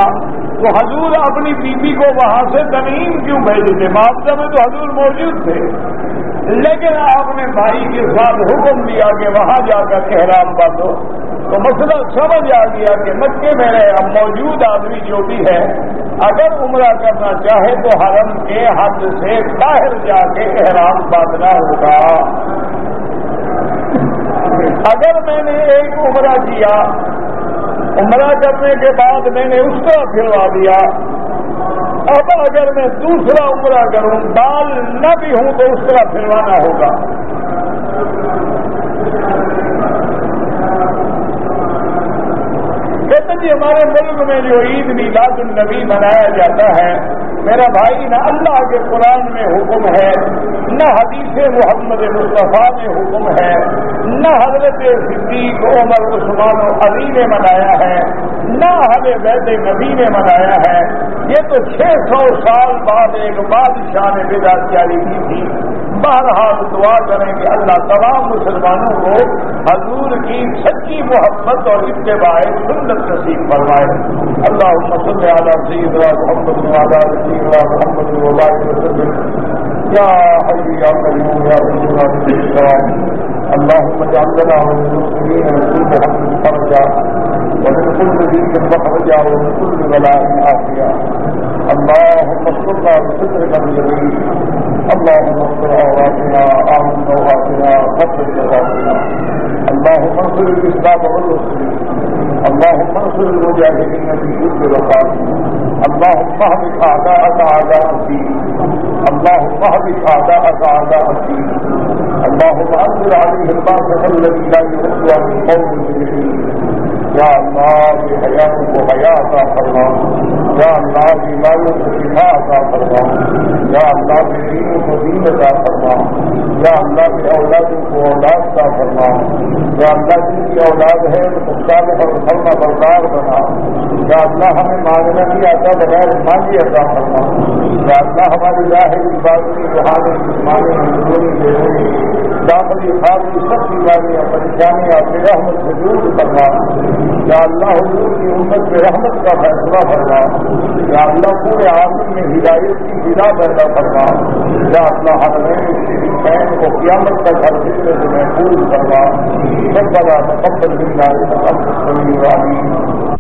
تو حضور اپنی بیوی کو وہاں سے تنعیم کیوں بھیجتے؟ معابدہ میں تو حضور موجود تھے، لیکن آپ نے بھائی کے ساتھ حکم دیا کہ وہاں جا کر احرام باندھو. تو مسئلہ سمجھ آ گیا کہ مکے میں اب موجود آدمی جو بھی ہے اگر عمرہ کرنا چاہے تو حرم کے حد سے باہر جا کے احرام باندھنا ہوگا. اگر میں نے ایک عمرہ کیا، عمرہ کرنے کے بعد میں نے اس طرح پھروا دیا، اب اگر میں دوسرا عمرہ کروں بال نہ بھی ہوں تو اس طرح پھروانا ہوگا. کہتے جی ہمارے ملک میں جو عید میلاد النبی منایا جاتا ہے، میرا بھائی نہ اللہ کے قرآن میں حکم ہے، نہ حدیث محمد مصطفیٰ میں حکم ہے، نہ حضرت صدیق عمر عثمان و علی نے منایا ہے، نہ اہل بیت نبی نے منایا ہے. یہ تو 600 سال بعد ایک بادشاہ نے بدعت جاری کی تھی. بہرحال دعا کریں کہ اللہ تمام مسلمانوں کو حضور کی سچی محبت اور اتباع سنت نصیب فرمائے. اللہم صلی علی سیدنا محمد وعلی آل سیدنا محمد وبارک وسلم. یا حی یا قیوم یا ذی الجلال والاکرام. اللهم اجعل لنا وللمسلمين من كل هم فرجا ومن كل ضيق مخرجا ومن كل بلاء عافيا. اللهم استرنا بسترك الجميل. اللهم استر عوراتنا آمن رواتنا فضل رواتنا. اللهم انصر الاسلام والمسلمين. اللهم انصر المجاهدين في كل مكان. اللهم اهلك اعداءك اعداء الدين. اللهم اهلك اعداءك اعداء الدين. اللهم انزل عليهم الباسط الذي لا يرد عن قوم المجرمين. یا اللہ کی حیات کو حیا عطا فرما. یا اللہ بیماریوں کو شفا عطا فرما. یا اللہ کے دینوں کو دین عطا فرما. یا اللہ کے اولادوں کو اولاد عطا فرما. یا اللہ جن کی اولاد ہے ان کو صالح اور فرما بردار بنا. یا اللہ ہمیں مانگنا نہیں آتا بغیر مانگی عطا فرما. یا اللہ ہماری ظاہری باطنی روحانی جسمانی اندرونی بیرونی داخلی خارجی سب بیماریاں پریشانیاں اپنی رحمت سے دور کرنا. یا اللہ حضور کی امت میں رحمت کا فیصلہ فرما. یا اللہ پورے عالم میں ہدایت کی بنا پیدا فرما. یا اللہ حرمین شریفین کو قیامت تک ہر فتنے سے محفوظ فرما. ربنا تقبل منا انک انت السمیع العلیم